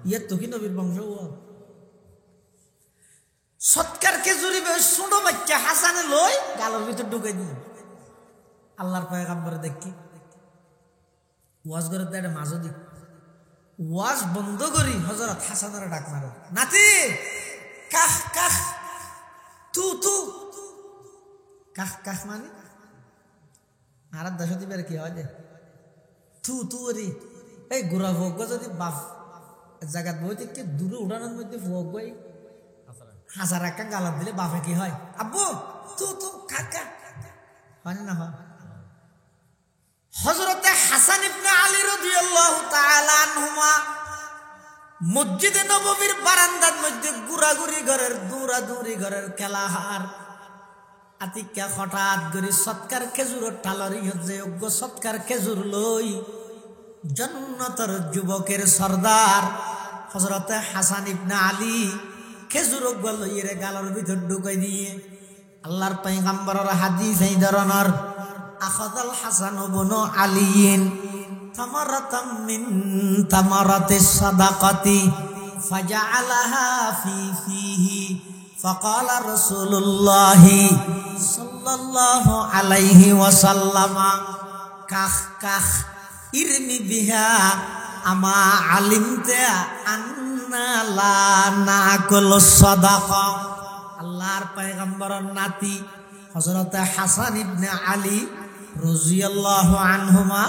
ইয়ে তো কি নবীর বংশ সৎকার খেজুরি ছোট বাচ্চা হাসানে লই গালের ভিতর ঢুকাই দিল আল্লাহর পয়গম্বরে দেখি ওয়াজ করে দেয় মাঝে দিক ওয়াজ বন্ধ করি হযরত হাসানের ডাক মারো নাতি কাহ কাহ তু তু কাহ কাহ মানে আর দশটি বের কি হয় তু তু রে এই গোড়া ভোগ যদি বাপ জায়গাত বই থেকে দূরে উড়ানোর মধ্যে ভোগ বই হাজার একটা গালাত দিলে বাপে কি হয় আব্বু তু তু কাকা হয় না হয় হযরতে হাসান ইবনে আলী রাদিয়াল্লাহু তাআলা আনহুমা মসজিদে নববীর বারান্দার মধ্যে গুড়াগুড়ি ঘরের দৌড়াদৌড়ি ঘরের খেলাহার আতিকা হঠাৎ করে সৎকার খেজুরের ঠালারি হচ্ছে যোগ্য সৎকার খেজুর লই জান্নাতের যুবকের সরদার হযরতে হাসান ইবনে আলী খেজুর লইয়ে গালের ভিতর ঢুকাই দিয়ে আল্লাহর পয়গম্বরের হাদিস এই ধরনের আখাযাল হাসান ইবনে আলীন তামারাতাম মিন তামারাতিস সাদাকাতি ফাজআলাহা ফিহি فقال رسول الله صلى الله عليه وسلم كخ كخ ارمي بها اما علمت ان لا ناكل الصدقه আল্লাহর পয়গম্বরের নাতি হযরত হাসান ইবনে আলী রাদিয়াল্লাহু আনহুমা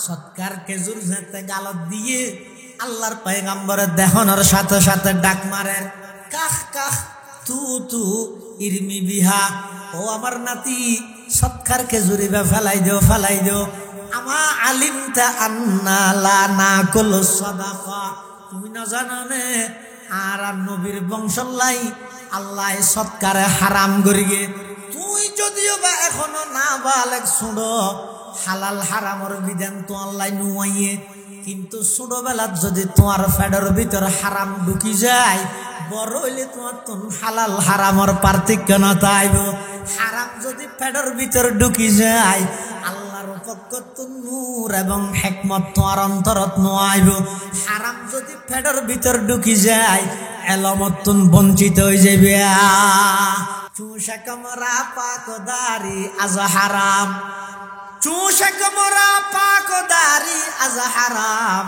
সৎকার খেজুর যেতে গালত দিয়ে আল্লাহর পয়গম্বরের দেহনের সাথে সাথে ডাক মারে কাহ কাহ তু তু ইরমি বিহা ও আমার নাতি সৎকার খেজুরি ফেলাই দিও আমা আলিমতা আন্না লা নাকুল সাদাকা তুমি না জানো নে আর নবীর বংশলাই আল্লাহ সৎকারে হারাম করিগে তুই যদিও বা এখনো না বালেক শুনো হালাল হারামর বিধান তো আল্লাহ নুয়াইয়ে কিন্তু ছোটবেলার যদি তোমার ফেডের ভিতর হারাম ঢুকি যায় বড় হইলে তোমার তো হালাল হারামর পার্থক্য না তাইব হারাম যদি ফেডের ভিতর ঢুকি যায় আল্লাহর পক্ষ তো নূর এবং হিকমত তোমার অন্তরত নআইব হারাম যদি ফেডের ভিতর ঢুকি যায় এলমতুন বঞ্চিত হয়ে যাবে চুষা কমরা পাকদারি আজ হারাম চুষা কমরা পাকদারি আজ হারাম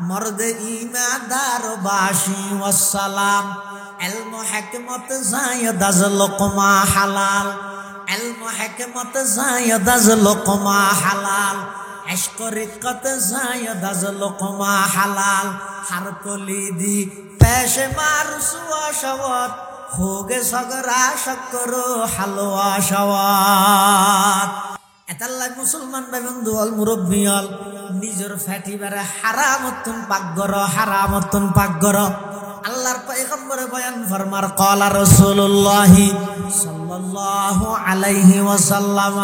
মর্দ ইমাদার বাসি ওয়াসসালাম এলম হিকমত জায়েদ আজ লোকমা হালাল, এলম হিকমত জায়েদ আজ লোকমা হালাল, ইশক রিকত জায়েদ আজ লোকমা হালাল, হর কলিদি পেশে মারসুয়া শওয়াত হোগে সগরা শক্কর হালওয়া শওয়াত। এতাল্লাই মুসলমান ভাই বন্ধু অল মুরব্বী অল নিজের ফ্যাটিবারে হারামতুন পাকগর, হারামতুন পাকগর। আল্লাহর পয়গম্বরে বয়ান ফরমার ক্বালা রাসূলুল্লাহি সাল্লাল্লাহু আলাইহি ওয়াসাল্লাম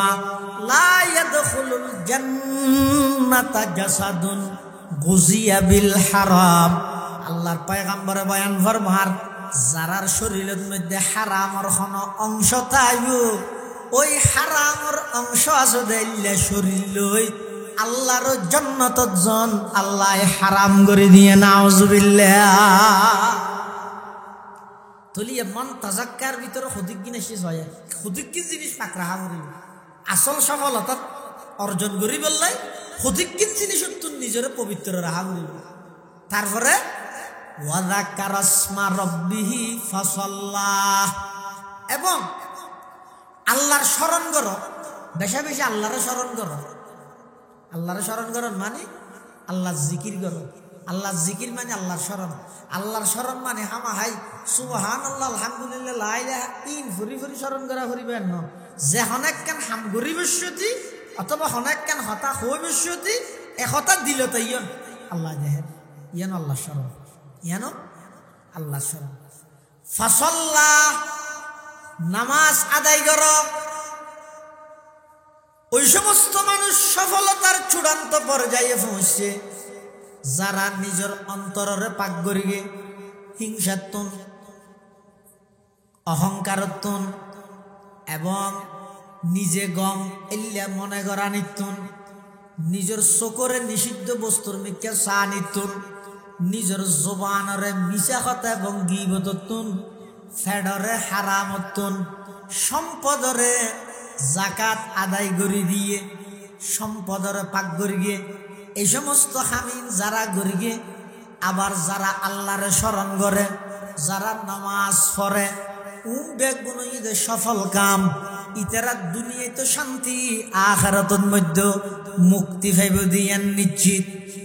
লা ইয়াদখুলুল জান্নাতা জাসাদুন গুজিয়া বিল হারাম। আল্লাহর পয়গম্বরে বয়ান ফরমার যারার শরীরের মধ্যে হারামর কোনো অংশ থাকবে, ওই হারামর অংশ আছে দিলে শরীর লই আল্লাহর জান্নাতত জন আল্লাহ হারাম করে দিয়ে। নাউজুবিল্লাহ। তলিয়ে মন তাজাক্কার ভিতরে খুদিক কিনা শেষ হয়, খুদিক কি জিনিস পাক রাহা করিব আসল সফলতা অর্জন করি বললাই খুদিক কি জিনিস তুই নিজের পবিত্র রাহা করিব। তারপরে ওয়াযাকারা ইসমা রাব্বিহি ফাসাল্লাহ, এবং আল্লাহর স্মরণ করো, বেশি বেশি আল্লাহর স্মরণ করো। আল্লাহর স্মরণ করো মানে আল্লাহর জিকির করো। আল্লাহর জিকির মানে আল্লাহর স্মরণ। আল্লাহর স্মরণ মানে হামা হাই সুবহানাল্লাহ আলহামদুলিল্লাহ লা ইলাহা ইন ফুরি ফুরি স্মরণ করা করিবেন ন, যে হনেক কেন হাম গরিবস্যতি অথবা হনেক কেন হতা হইবস্যতি একতা দিল তাই ইয়ন আল্লাহ দেহের ইয়ান আল্লাহ স্মরণ, ইয়ান আল্লাহ স্মরণ। ফাসাল্লাহ নামাজ আদায় করো। ওই সমস্ত মানুষ সফলতার চূড়ান্ত পর্যায়ে পৌঁছছে যারা নিজের অন্তরে পাক করিগে হিংসাত্মন, অহংকারত্বন এবং নিজে গম এল্লা মনে করা নিত্যন, নিজের চোখরে নিষিদ্ধ বস্তুর মিথ্যা চা নিত্যন, নিজের জবানরে মিছা কথা এবং গীবতত্বন, ফেডরে হারামত্বন, সম্পদরে জাকাত আদায় করে দিয়ে সম্পদরে পাক করি গিয়ে এই সমস্ত হামিন যারা করি গিয়ে, আবার যারা আল্লাহরে স্মরণ করে, যারা নামাজ পড়ে, বেগুন ঈদের সফল কাম ইতারা দুনিয়ায় তো শান্তি আখিরাতের মধ্যে মুক্তি পাইব দিয়ান নিশ্চিত।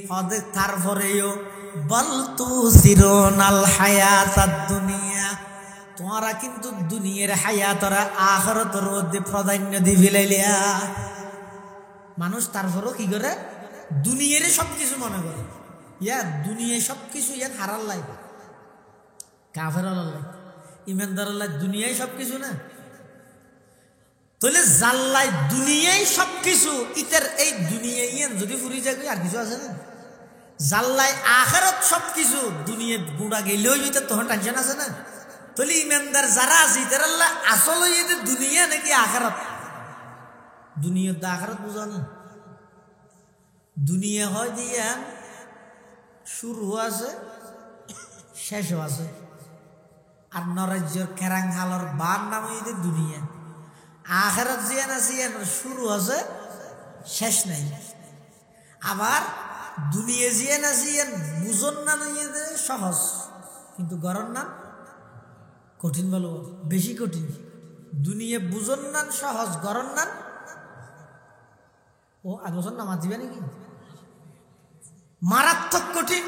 হদে তারপরেও বল তুসিরুনাল হায়াতাদ দুনিয়া, তোমরা কিন্তু দুনিয়ার হায়াতরা আখিরাতের মধ্যে প্রাধান্য দিয়ে ফেলাইলিয়া। মানুষ তারপরও কি করে দুনিয়ার সবকিছু মনে করে, ইয়া দুনিয়ায় সবকিছু ইয়ান হারাল লাই, কাফের আল্লাহ ইমানদার আল্লাহ দুনিয়ায় সবকিছু না। তাহলে জাল্লাই দুনিয়ায় সবকিছু ইতার এই দুনিয়ায় ইয়ান যদি ফুরি যায় আর কিছু আছে না? জাল্লাই আখিরাত সবকিছু দুনিয়া গুড়া গেলেও যদি তখন টেনশন আছে না? তাহলে ইমানদার যারা আছে ইতার আল্লাহ আসল ইয়ে দুনিয়া নাকি আখিরাত? দুনিয়া তো আখিরাত বুঝা না। দুনিয়া হয় দিয়া শুরু আছে শেষও আছে, আর নরাজ্যর কেরাং হালর বার নাম হইতে দুনিয়া। আখিরাত জিয়ান আছে শুরু আছে শেষ নাই। আবার দুনিয়া জিয়ান আছে বুঝন না নইতে সহজ, কিন্তু গরম নাম কঠিন বলো বেশি কঠিন। দুনিয়া বুঝন নান সহজ, গরম নান ও আগবছর নামাজ দিবে নাকি মারাত্মক কঠিন,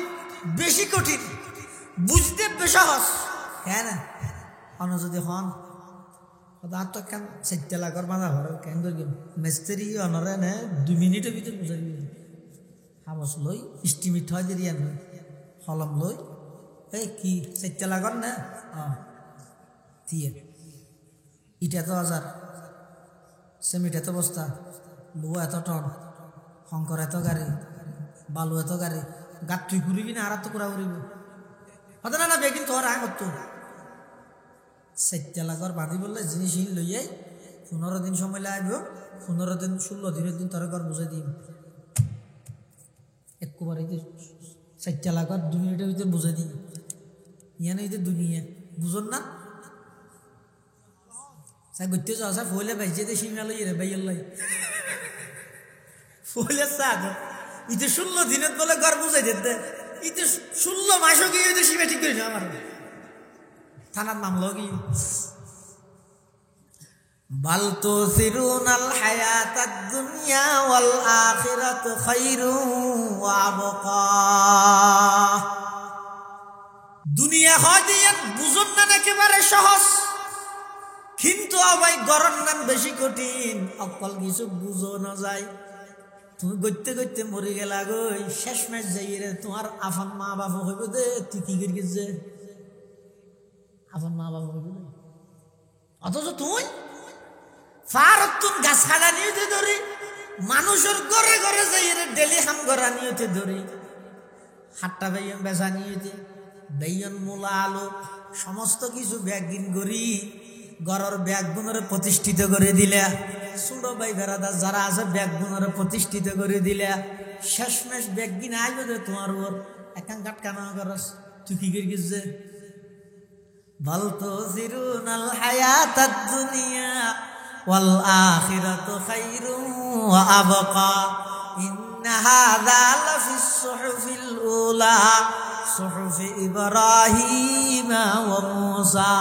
বেশি কঠিন, বুঝতে সহজ। কেন অন যদি হন তো কেন চারটে লাখর বাঁধা ঘর কেন করি মিস্ত্রি অনরে নে 2 মিনিটের ভিতরে বুঝাই হাবস লই ইস্টিমেট হয় যদি হলম লই এই কি 4 লাখর না দিয়ে ইটা তো 1000, সিমেন্ট এত বস্তা, লোহা এত টন, শঙ্কর এত গাড়ি, বালু এত গাড়ি, গাত তুই ঘুরিবি না আর তো কুড়া ঘুরিব হতে না না বেগিন তোর আয় করতো 4 লাখর বাঁধি বললে জিনিস লইয়াই 15 দিন সময় লাগবে, 15 দিন 16 দিনের দিন তোর ঘর বুঝাই দিন একবারে 4 লাখর 2 মিনিটের ভিতরে বুঝাই দিই। ইয়ানে দুনিয়া বুঝন না সাই গতি যাওয়া স্যার ফলে বাইজে দে সিমালো ইরে বাইয়াল্লাই ফলে সাদ ইতে 16 দিনের বলে ঘর বুঝাই দিতে, ইতে 16 মাসও গিয়ে সীমা ঠিক করে না আমার থানার নাম লগি বাল তুসিরুনাল হায়াতাদ দুনিয়া ওয়াল আখিরাতু খায়রুন ওয়া আবকা। দুনিয়া হয় দিয়ে বুঝুন না একেবারে সহজ, কিন্তু আবার গরম নাম বেশি কঠিন। অকল কিছু বুঝো না যায়, তুমি গইতে গইতে মরে গেলা গই, শেষ ম্যাচ যাই রে তোমার আফান মা বাবা হইব দে, তুই কি করি গেছে আফান মা বাবা হইব দে। অথচ তুই ফারতুন গাছ খাড়া নিয়েতে ধরি, মানুষের ঘরে ঘরে যাই রে ডেলি হাম গড়া নিয়েতে ধরি, হাট্টা বেয়ন বেচা নিয়েতে বেয়ন মূলা আলো সমস্ত কিছু ব্যাগিন করি ঘরের ব্যাগগুণরে প্রতিষ্ঠিত করে দিলে, ছোট ভাই বেড়াদার যারা আছে ব্যাগগুণরে প্রতিষ্ঠিত করে দিলে, শেষমেশ ব্যাগিন আইব দে তোমার ওর একান কাটকানা করস, তুই কি করে গেছে বল তুসিরুনাল হায়াতাদ দুনিয়া ওয়াল আখিরাতু খায়রুন ওয়া আবকা। ইন্না হাযা লাফিস সুহুফিল উলা সুহুফি ইব্রাহিম ওয়া মূসা।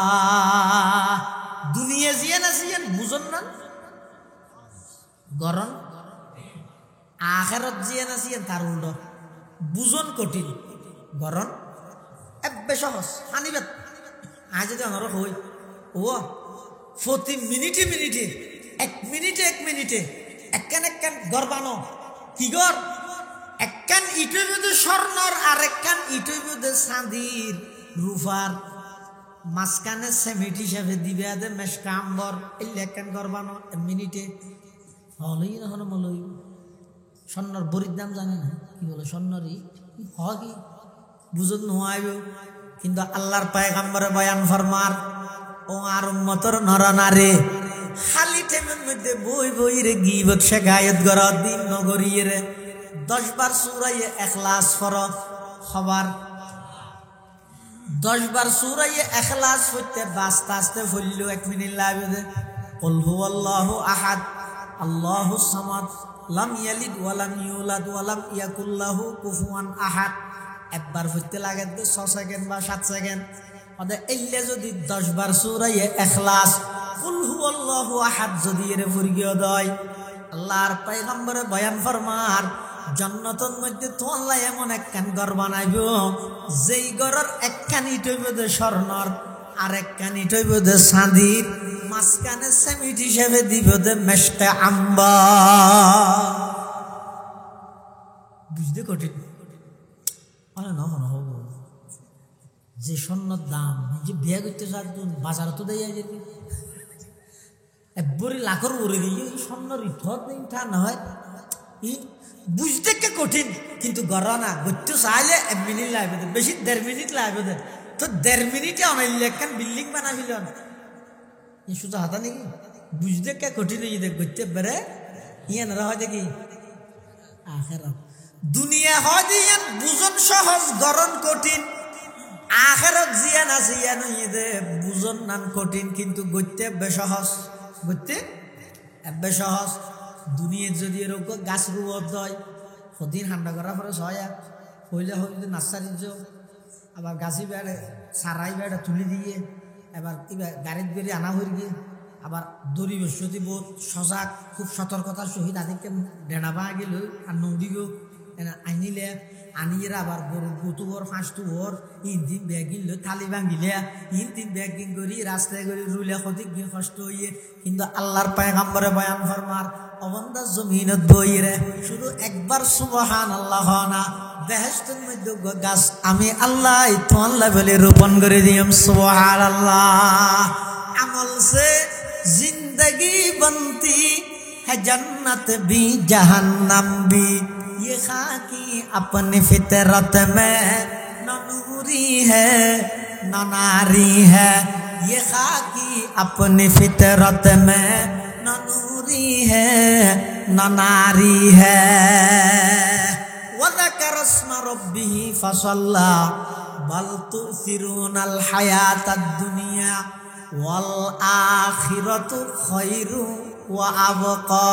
দুনিয়া জিয়ান আসিয়ান বুঝন না গরম, আখিরাত জিয়ান আসিয়ান তার উল্টো বুঝন কঠিন, গরম এব্বে সহজ। হানিবাত আজ যদি আমার হই ও প্রতি মিনিটে মিনিটে এক মিনিটে একখান একখান গর্বানো কি গর, একখান ইটের মধ্যে স্বর্ণর আর একখান ইটের মধ্যে চাঁদির রূপার মাঝখানে সেমিট হিসাবে দিবে আদে মেশকা আম্বর এলে একখান গর্বানো মিনিটে হলই না হলো মলই। স্বর্ণর বরির দাম জানে না, কি বলে স্বর্ণরই হ কি বুঝত নোয়াইব, কিন্তু আল্লাহর পয়গম্বরে বয়ান ফরমার ও আর উম্মতর নরনারে খালি টেমের মধ্যে বই বই রে গীবত শেখায়ত গর দিন নগরিয়ে রে 10 বার সূরা ইখলাস পড়ো খবর, 10 বার সূরা ইখলাস পড়তে বাস্তে আস্তে ফললো 1 মিনিট লাগবে। কুল হুয়াল্লাহু আহাদ আল্লাহুস সামাদ লাম ইয়ালিদ ওয়া লাম ইউলাদ ওয়া লাম ইয়াকুল লাহু কুফুয়ান আহাদ। একবার পড়তে লাগে 6 সেকেন্ড বা 7 সেকেন্ড। ওদের এলে যদি 10 বার সূরা ইখলাস কুল হুয়াল্লাহু আহাদ যদি এর পড়িয়ে দেয়, আল্লাহর পয়গম্বরে বয়ান ফরমার জান্নাতের মধ্যে তো আল্লাহ এমন একখান ঘর বানাইব, যেই ঘরের একখান ইট হইব দে স্বর্ণর আর একখান ইট হইব দে চাঁদির, মাঝখানে সেমিট হিসেবে দিব দে মেশকা আম্বর। বুঝতে কঠিন না মনে হব যে স্বর্ণর দাম যে বিয়ে করতে চান বাজারে তো দেয় যেতে একবারে লাখের উড়ে গিয়ে স্বর্ণর ইথত নেই তা না হয় বুঝতে কে কঠিন, কিন্তু গড় না গড়তে চাইলে 1 মিনিট লাগবে, বেশি 1.5 মিনিট লাগবে। তো 1.5 মিনিটে অনাইলে একখান বিল্ডিং বানাবিল এই শুধু হাতা নাকি বুঝতে কে কঠিন যদি গড়তে বেড়ে ইয়ান হয় দেখি আখেরাত দুনিয়া হয় দিয়ান বুঝন সহজ গরম কঠিন, আখেরাত জিয়ান আছে ইয়ান ইদে বুঝন নান কঠিন, কিন্তু গড়তে বেসহজ, গড়তে এবে সহজ। দুনিয়ার যদি এরকম গাছ রুয়ত হয় সদিন ঠান্ডা করার পরে সয়া হইলে হইলে নার্সারির যোগ আবার গাছি বেড়ে সারাই বেড়ে তুলে দিয়ে এবার গাড়ির বেরিয়ে আনা হয়ে গিয়ে আবার দড়ি বৃহস্পতি বোধ সজাগ খুব সতর্কতার সহিত আদিকে ডেনা পা গেল আর নদীও আনিলে আনিয়ে আবার বড় গুতুবর ফাঁসতুবর ইঞ্জিন ব্যাগিন লো থালি ভাঙিলে ইঞ্জিন ব্যাগিং করি রাস্তায় করি রুলে সঠিক গিয়ে কষ্ট হইয়ে, কিন্তু আল্লাহর পয়গম্বরে বয়ান ফরমার অবন্ধা জমিনত বইরে শুধু একবার সুবহানাল্লাহ না বেহেশতের মধ্যে গাছ আমি আল্লাহ তো আল্লাহ বলে রোপণ করে দিলাম সুবহানাল্লাহ। আমল সে जिंदगी बनती है जन्नत भी जहन्नम भी, ये खाकी अपनी फितरत में न नूरी है न नारी है, ये खाकी अपनी फितरत में न नूरी है न नारी है। वज़कर अस्म रब्बिही फसल्ला बल तु'सिरूनल हायातद दुनिया ওয়াল আখিরাতু খায়রুন ওয়া আবকা।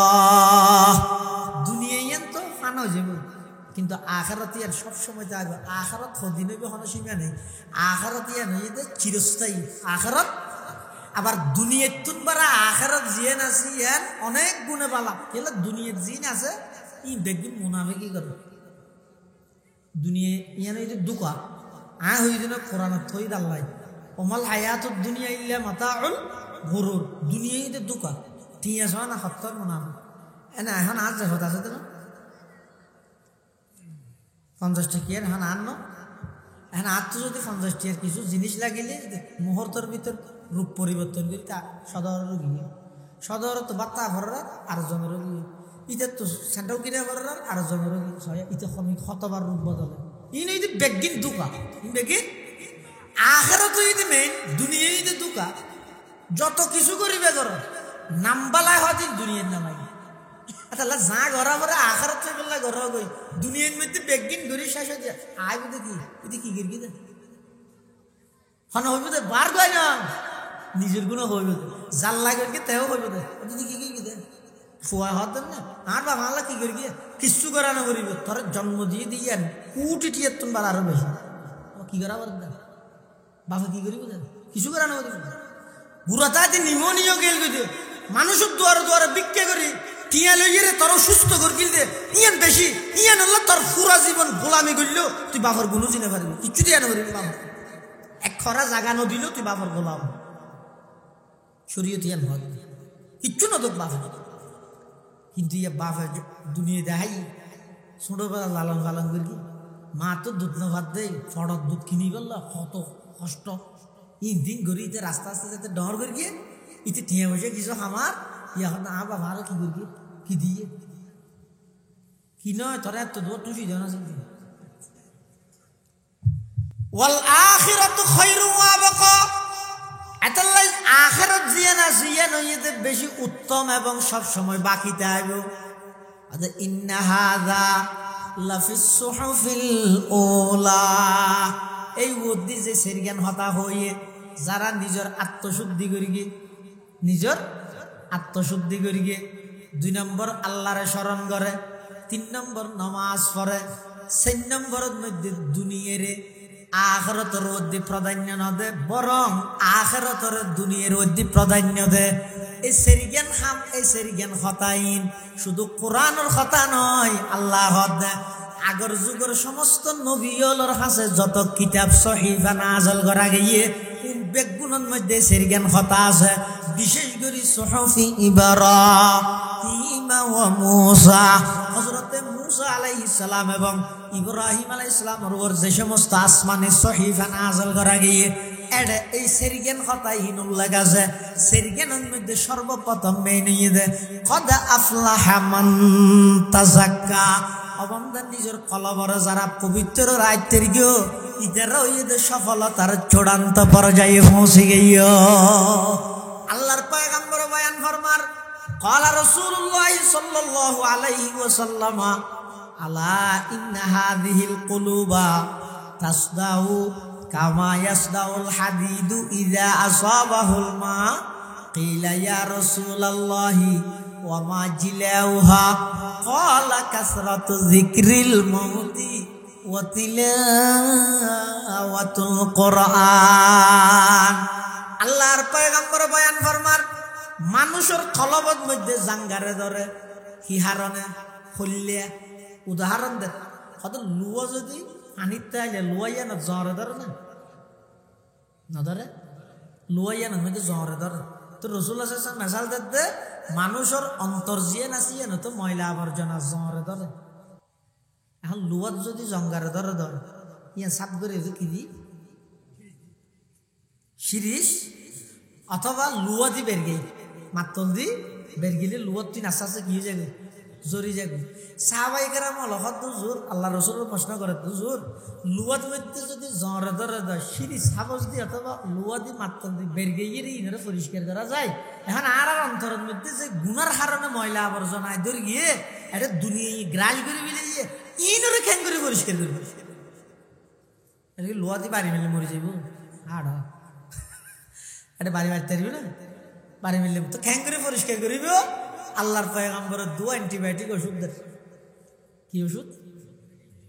দুনিয়ায় তো ফানা যাব, কিন্তু আখারাত ইয়ার সবসময় থাকবে। আখারাত সদিন হইবে কোনো সীমা নেই। আখারাত ইয়ার নয় চিরস্থায়ী আখারাত। আবার দুনিয়ার তুন বারা আখারাত জিয়ান আছে ইয়ান অনেক গুণে বালা। কেলে দুনিয়ার জিন আছে ই বেগুন মুনাফিকি করে দুনিয়া ইয়ান এই যে দুকা হই যেন কোরআনত থই দাল্লাই ওমাল হায়াতুদ দুনিয়া ইল্লা মাতাউল গুরুর। দুনিয়াই যে দুকা টিয়া সহ না সত্তর মুনাফিক এনে এখন আজ যে হতা আছে তো 50 টাকিয়ার এখন আন এখন আর তো যদি 50 টাকার কিছু জিনিস লাগিলে মুহূর্তের ভিতর রূপ পরিবর্তন করি তা সদর রোগী সদর তো বাত্তা ভরার আরেকজন রোগী ইতে তো সেন্টার কিনে ভরার আরেকজন রোগী ইতে শতবার রূপ বদলে ইন এই যে বেগিন দুকা বেগিন আখেরও তো এই মেইন দুনিয়ায় যে দুকা যত কিছু করিবে করো নামবালায় হদিন দুনিয়ার নামাই তাহলে যা ঘরা পরে আখারাত থেকে ঘর গই দুনিয়ার মধ্যে বেগিন ঘুরি শেষ হয়ে যায় আয় বুঝে কি এটি কি গিরগি দে হন হইব দে বার গয় না নিজের গুণ হইব দে জাল লাগে তেও হইব দে এটি কি গিরগি দে ফুয়া হত না আর বাবা আল্লাহ কি গিরগি কিছু করা না করিব তোর জন্ম দিয়ে দিয়ে কুটি টিয়ার তুমি বার আরো বেশি কি করা পারে দে বাবা কি করিব দে কিছু করা না করিব বুড়াতা নিমোনিয়া গেল গিয়ে মানুষের দুয়ারে দুয়ারে ভিক্ষা করি টিয়া লইয়ে তোর সুস্থ করে দিল দে ইয়ান বেশি ইয়ান হল তোর পুরা জীবন গোলামি করলেও তুই বাবার গুলো চিনে পারবি কিচ্ছু দিয়ে আনবি বাবা এক খরা জাগা নদিলেও তুই বাবার গোলাম শরীয়ত ইয়ান হয় কিচ্ছু না তোর বাবা কিন্তু ইয়া বাবা দুনিয়া দেখাই ছোটবেলা লালন পালন করি মা তো দুধ না ভাত দেয় ফড়ক দুধ কিনি করলো কত কষ্ট দিন করি ইতে রাস্তা আস্তে যাতে ডর করি গিয়ে ইতে টিয়া বসে কিছু আমার এখন না বাবা আরো কি করি কি দিয়ে কি নয় তোরা এত দূর তুই দেও না চিন্তা ওয়াল আখিরাতু খায়রু ওয়া আবকা আতাল্লাহ আখিরাত জিয়া না জিয়া নইতে বেশি উত্তম এবং সব সময় বাকি থাকবে আদা ইন্না হাযা লাফিস সুহুফিল উলা এই বুদ্ধি যে সেরজ্ঞান হতা হইয়ে যারা নিজের আত্মশুদ্ধি করি গিয়ে নিজের আত্মশুদ্ধি করি গিয়ে 2 নম্বর আল্লাহরে স্মরণ করে 3 নম্বর নামাজ পড়ে 4 নম্বরের মধ্যে দুনিয়ারে আখিরাতের মধ্যে প্রাধান্য না দে বরং আখিরাতের দুনিয়ার মধ্যে প্রাধান্য দে এই সেরজ্ঞান হাম এই সেরজ্ঞান হতাইন শুধু কোরআনের কথা নয় আল্লাহ হদ আগর যুগের সমস্ত নবীদের কাছে যত কিতাব সহিফা নাযিল করা গিয়ে বেগুনের মধ্যে সেরজ্ঞান কথা আছে বিশেষ করে সুহুফি ইব্রাহিম ওয়া মূসা হযরতে মূসা আলাইহিস সালাম এবং ইব্রাহিম আলাইহিস সালামের উপর যে সমস্ত আসমানে সহিফা নাযিল করা গিয়ে এডে এই সেরজ্ঞান কথাই হিনুল লাগাছে সেরজ্ঞানের মধ্যে সর্বপ্রথম মেনে দে কদ আফলাহা মান তাযাক্কা অবন্দান নিজের কলবরে যারা পবিত্র রাইতের গিয়ে ইতারা ওইদের সফলতার চূড়ান্ত পর্যায়ে পৌঁছে গিয়ে আল্লাহর পয়গম্বর বয়ান ফরমার قال رسول الله صلى الله عليه وسلم الا ان هذه القلوب تصدع كما يصدع الحديد اذا اصابه الماء قيل يا رسول الله وما جلاؤها قال كثرة ذكر الموت وتلاوة القرآن আল্লাহর পয়গম্বর বয়ান ফরমার মানুষের কলবত মধ্যে জাঙ্গারে ধরে হিহারনে হল্লিয়া উদাহরণ দেন কত লুয়া যদি আনিতে আইলে লুয়াইয়া না জ্বরে ধরে না ধরে লুয়াইয়া না মধ্যে জ্বরে ধরে তো রসুল্লাহ মেসাল দে মানুষের অন্তর জিয়ে নাচিয়ে না তো ময়লা আবর্জনা জ্বরে ধরে এখন লুয়াত যদি জঙ্গারে ধরে ধরে ইয়া সাপ করে কি দি শিরিষ অথবা লুয়া দি বের গেই মাতল দি বের গেলে লুয়াত তুই নাচা আছে কি যাবে জরি যাবে সাহাবাই কেরাম অলহত জোর আল্লাহ রসুলের প্রশ্ন করে তো জোর লুয়াত মধ্যে যদি জ্বরে ধরে দেয় শিরিষ সাবজ দি অথবা লুয়া দি মাতল দি বের গিয়ে ইনারা পরিষ্কার করা যায় এখন আর অন্তরের মধ্যে যে গুনার কারণে ময়লা আবর্জনায় ধরে গিয়ে এটা দুনিয়া গ্রাস করে মিলে গিয়ে ইনরে খ্যাং করে পরিষ্কার করবে লুয়া দি বাড়ি মিলে মরে যাইব আর এটা বাড়ি বাড়তে পারবি না বাড়ি মিললে তো খ্যাং করে পরিষ্কার করিব আল্লাহর পয়গম্বরের 2 অ্যান্টিবায়োটিক ওষুধ দেয় কি ওষুধ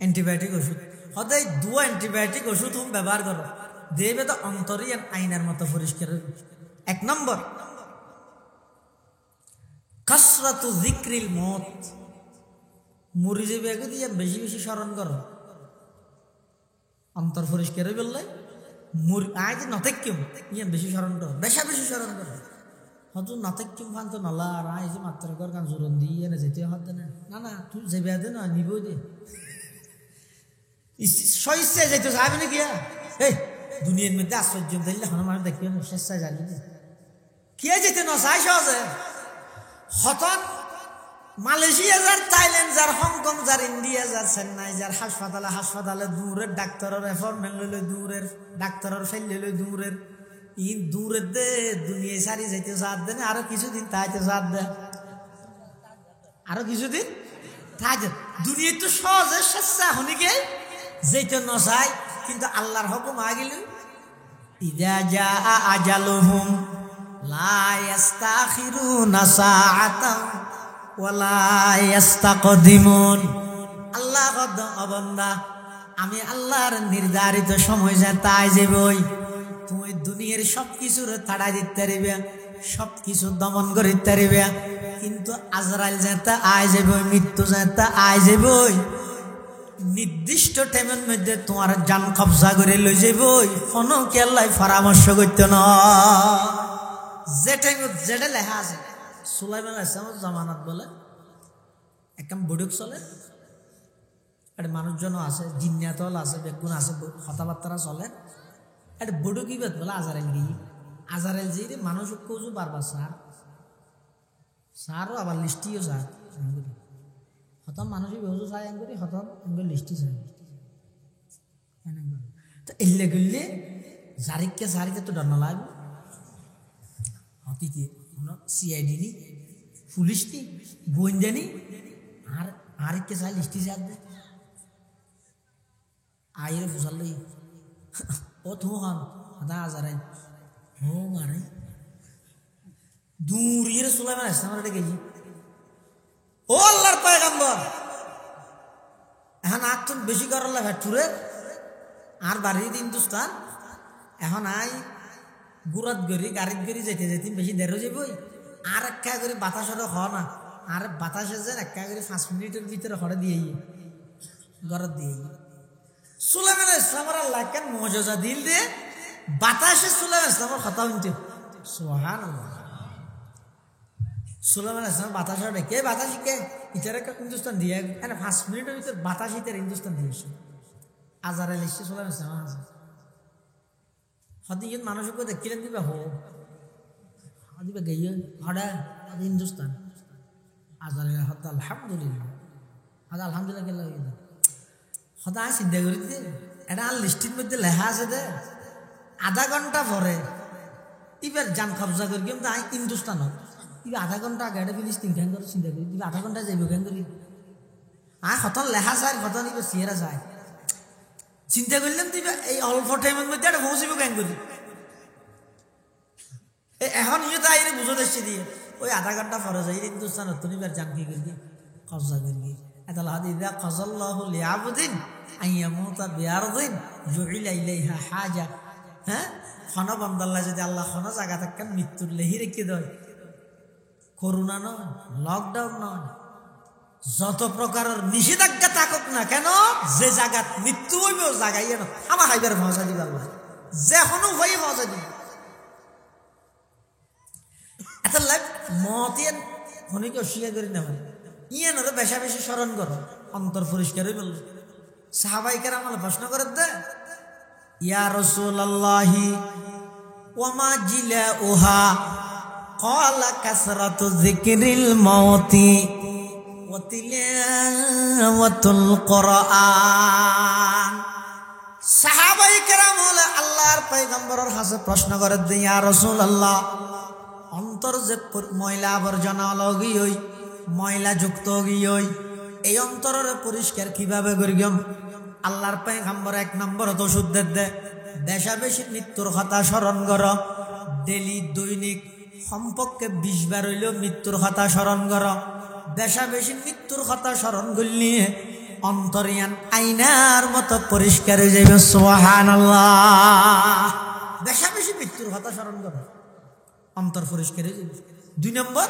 অ্যান্টিবায়োটিক ওষুধ হতে দুয়া অ্যান্টিবায়োটিক ওষুধ তুমি ব্যবহার করো দেবে তো অন্তরই আইনার মতো পরিষ্কার। 1 নম্বর কাসরাতু যিকরিল মউত, মরি যাবে আগে দিয়ে বেশি বেশি স্মরণ করো, অন্তর পরিষ্কার হয়ে বললে আজ নথেক্যম ইয়ে বেশি স্মরণ করো, বেশা বেশি স্মরণ করো। হয়তো নথেক্যম খান তো নলা আর আইসে মাত্র কর কান জোরন দিয়ে না যেতে হতে না, না না তুই যাবে দে না নিব দে সইসে যাইতো যাবে না গিয়া এই দুনিয়ার মধ্যে আশ্চর্য দিলে হন মানুষ দেখি স্বেচ্ছায় জানি কে যেতে না চাই সহজে হতন মালয়েশিয়া যার, থাইল্যান্ড যার, হংকং যার, ইন্ডিয়া যার, চেন্নাই যার, হাসপাতালে হাসপাতালে দূরের ডাক্তারের অ্যাপয়েন্টমেন্ট লইলে দূরের ডাক্তারের ফেললে লই দূরের ই দূরের দে দুনিয়ায় সারি যাইতে সাথ দেন আরো কিছুদিন তাইতে সাথ দেয়, আরো কিছুদিন থাকে দুনিয়ায় তো সহজে স্বেচ্ছা হনিকে যেতে না চাই, কিন্তু আল্লাহর হুকুম আগিল ইদা জা আজালুহুম লা ইস্তাখিরুনা সাআতান ওয়ালা ইস্তাকদিমুন। আল্লাহ কদ অবন্দা আমি আল্লাহর নির্ধারিত সময় যা তাই যাবই, তুমি দুনিয়ার সব কিছুর তাড়া দিতে পারিবে, সব কিছু দমন করিতে পারিবে, কিন্তু আজরাইল যেতে আয় যাবই, মৃত্যু যেতে আয় যাবই, নির্দিষ্ট টাইমের মধ্যে তোমার জান কবজা করে লই যাবই, কোনো কি আল্লাহ পরামর্শ করতে না। যে টাইমত যেটা লেখা আছে সুলাইমান আলাইহিস সালামের জামানাত বলে একদম বুড়ুক চলে, একটা মানুষজনও আছে, জিন্নাতল আছে, বেগুন আছে, কথাবার্তা চলে, একটা বুড়ুক ইবাদ বলে আজারাইল গিয়ে আজারাইল যে মানুষ কৌজু বারবার সারও আবার লিস্টিও সার হতম মানুষই বেহজু চাই করি হতম লিস্টি চাই তো এলে গেলে জারিককে জারিকে তো ডর না লাগবে হতিতে সিআইডি নি পুলিশ নি গোয়েন্দা নি আর আরেককে চাই লিস্টি চার দে আইরে ফুসাল লই ও থু হন হাদা আজারাই ও মারে দূর ইয়ে সুলাইমান আলাইহিস সালাম গেছি ও আল্লাহর পয়গম্বর এখন আত্ম বেশি করলা ভেটুরে আর বাড়ি হিন্দুস্তান এখন আই গুড়াত গড়ি গাড়িত গড়ি যেতে যেতে বেশি দেরো যাবই আর একা করে বাতাসেরও হ না আর বাতাসে যেন একা করে 5 মিনিটের ভিতরে হরে দিয়ে ঘরত দিয়ে সুলাইমান আলাইহিস সালামের আল্লাহ কেন মজা দিল দে বাতাসে সুলাইমান আলাইহিস সালামের কথা শুনতে সুবহানাল্লাহ। সুলাইমান আলাইহিস সালাম বাতাসে কে বাতাসি কে ইতারে হিন্দুস্তান দিয়ে এনে 5 মিনিটের ভিতরে বাতাস ইতারে হিন্দুস্তান দিয়েছে আজারাইল এসে সুলাইমান আলাইহিস সালাম আছে হদিন মানুষকে দেখিলেন দিবে হো দিবে গিয়ে হড়া হিন্দুস্তান আজারাইল হদ আলহামদুলিল্লাহ হদ আলহামদুলিল্লাহ কেলা হইল হদা চিন্তা করি দে এটা আর লিস্টির মধ্যে লেখা আছে দে আধা ঘন্টা পরে এবার যান কবজা করি কিন্তু আই হিন্দুস্তান ইবা আধা ঘন্টা আগে এটা ফিলিস্তিন খেন করে চিন্তা করি দিবে আধা ঘন্টা যাইব খেন করি আয় হতন লেখা যায় হতন ইবা সিয়েরা যায় চিন্তা করলাম দিবে এই অল্প টাইমের মধ্যে এটা পৌঁছিব কেন করি এখন ইয়ে তো আইরে বুঝো দেখছি দিয়ে ওই আধা ঘন্টা পরে যাই হিন্দুস্তান তুমি এবার যান কি করি কবজা করি এতাল হাদিদা কাযাল্লাহু লিআবদিন আইয়ামুতা বিআরদিন জুইলা ইলাইহা হাজা। হ্যাঁ খন বান্দাল্লাহ যদি আল্লাহ খন জায়গা থাকেন মৃত্যুর লেহি রেখে দেয়, করোনা নয়, লকডাউন নয়, যত প্রকারের নিষেধাজ্ঞা থাকুক না কেন, যে জায়গাত মৃত্যু হইব জায়গায় না আমার হাইবার ভাষা দিবে আল্লাহ, যে কোনো হয়ে ভাষা দিবে এত লাগ মতেন খনিকে অস্বীকার করি না হয় ইয়ান আরো বেশা বেশি স্মরণ করো, অন্তর পরিষ্কার হয়ে বলল। সাহাবাই কেরাম প্রশ্ন করে দে ইয়া রাসূলুল্লাহি ওয়া মা জিলাউহা ক্বালা কাসরাতু যিকরিল মাউতি ওয়া তিলাওয়াতুল কুরআন। সাহাবাই কেরাম হলে আল্লাহর পয়গম্বরের কাছে প্রশ্ন করে দে ইয়া রাসূলুল্লাহ অন্তর যে ময়লা আবর্জনা লগি হই ময়লা যুক্ত গিয়ে এই অন্তরের পরিষ্কার কিভাবে করিম? আল্লাহর পয়গম্বর 1 নম্বর তো ওষুধ দে বেশা বেশি মৃত্যুর কথা স্মরণ কর, ডেলি দৈনিক সম্পর্কে 20 বার হইলেও মৃত্যুর কথা স্মরণ কর। বেশা বেশি মৃত্যুর কথা স্মরণ করলে অন্তরিয়ান আইনার মতো পরিষ্কার হয়ে যাবে। সুবহানাল্লাহ। বেশা বেশি মৃত্যুর কথা স্মরণ করো, অন্তর পরিষ্কার হয়ে যাবে। 2 নম্বর,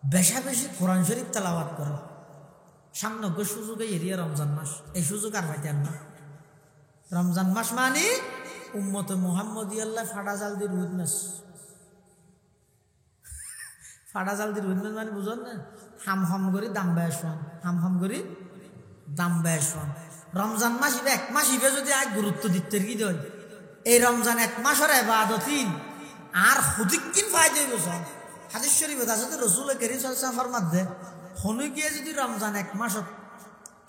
বেশা বেশি কোরআন শরীফ তেলাওয়াত করো। সামনে সুযোগে এরিয়া রমজান মাস, এই সুযোগ আর পাইতেন না। রমজান মাস মানে উম্মতে মুহাম্মদিয়াল্লাহ ফাটা জাল দিয়ে রুদ মাস। ফাটা জাল দিয়ে রুদ মাস মানে বুঝুন না, হাম হাম করি দাম বেশন, হাম হাম করি দাম বেশন। রমজান মাস ইবে 1 মাস ইবে যদি আজ গুরুত্ব দিতে কি দেয়, এই রমজান 1 মাসের ইবাদতিন আর হুদিকিন ফায়দা হইব। সব হাদিস শরীফে আছে তো, রাসূল কারীম সাল্লাল্লাহু আলাইহি ওয়াসাল্লাম মধ্যে হনু গিয়ে যদি রমজান 1 মাসত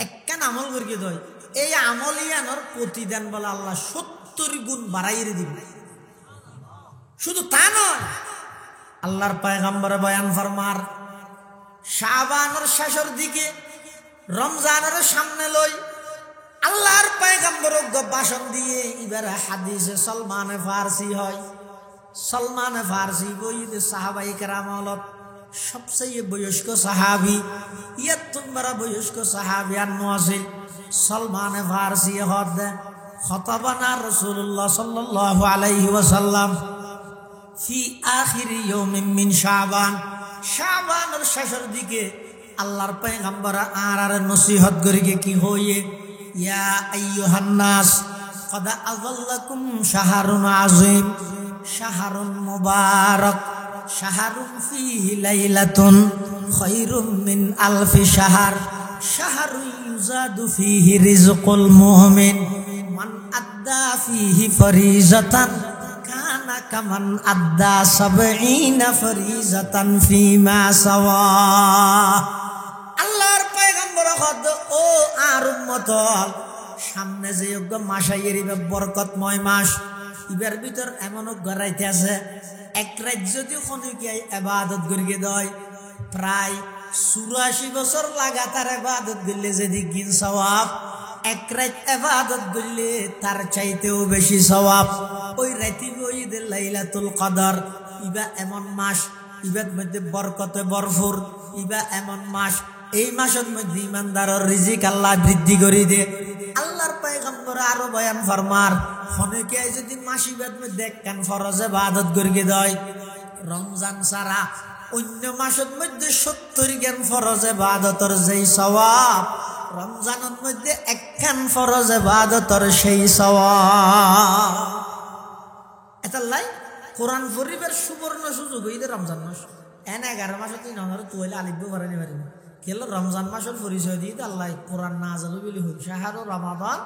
একখান আমল করিয়ে দেয়, এই আমল ইয়ানোর প্রতিদান বলে আল্লাহ 70 গুণ বাড়াইয়ে দিবে। শুধু তা নয়, আল্লাহর পয়গম্বরে বয়ান ফরমার শাবানের শেষের দিকে রমজানের সামনে লই আল্লাহর পয়গম্বর ভাষণ দিয়ে এবার হাদিসে সলমানে ফারসি হয়। সলমানে ফারসি বইতে সাহাবায়ে কেরাম হলত সবচেয়ে বয়স্ক সাহাবি, 71 বয়স্ক সাহাবিয়ান আছে। সলমানে ফারসি হদ খতাবানা রাসূলুল্লাহ সাল্লাল্লাহু আলাইহি ওয়াসাল্লাম ফি আখির ইয়াউমিন মিন শাবান। শাবানের শেষের দিকে আল্লাহর পয়গম্বর আর নসিহত করিকে কি হইয়ে, ইয়া আইয়ুহান নাস ক্বাদ আযাল্লাকুম শাহরুন আযীম শাহরুন মুবারাক শাহরুন ফীহি লাইলাতুন খায়রুম মিন আলফি শাহর শাহরুন ইউজাদু ফীহি রিজকুল মুমিন মান আদ্দা ফীহি ফরিজাতান কানা কামান আদ্দা 70 ফরিজাতান ফীমা সাওয়া। আল্লাহর পয়গম্বর হদ ও আর উম্মত, সামনে যে মাস আইরিবে বরকতময় মাস, ইবার ভিতর এমন গড়াইতে আছে এক রাত যদি খনিকায় ইবাদত করিয়ে দেয়, প্রায় 84 বছর লাগাতার ইবাদত করলে যদি গিন সওয়াব, এক রাত ইবাদত করলে তার চাইতেও বেশি সওয়াব। ওই রাতি ঈদুল লাইলাতুল কদর। ইবা এমন মাস, ইবার মধ্যে বরকতে ভরপুর। ইবা এমন মাস, এই মাসের মধ্যে ইমানদারের রিজিক আল্লাহ বৃদ্ধি করে দে। আল্লাহর পয়গম্বর আরো বয়ান ফরমার খনিকে যদি মাসিবাদ মধ্যে একখান ফরজ ইবাদত করিয়ে দেয়, রমজান ছাড়া অন্য মাসের মধ্যে 70 জ্ঞান ফরজ ইবাদতের যেই সওয়াব, রমজানের মধ্যে একখান ফরজ ইবাদতের সেই সওয়াব। এতাল্লাই কোরআন পড়িবার সুবর্ণ সুযোগ হইতে রমজান মাস। 11 মাসে 3 হাজার তুইলে আলিফ পারে নি পারি না কেল রমজান মাসের পরিচয় দিয়ে আল্লাহ কোরআন নাযিল বলি হই শাহরু রমাদান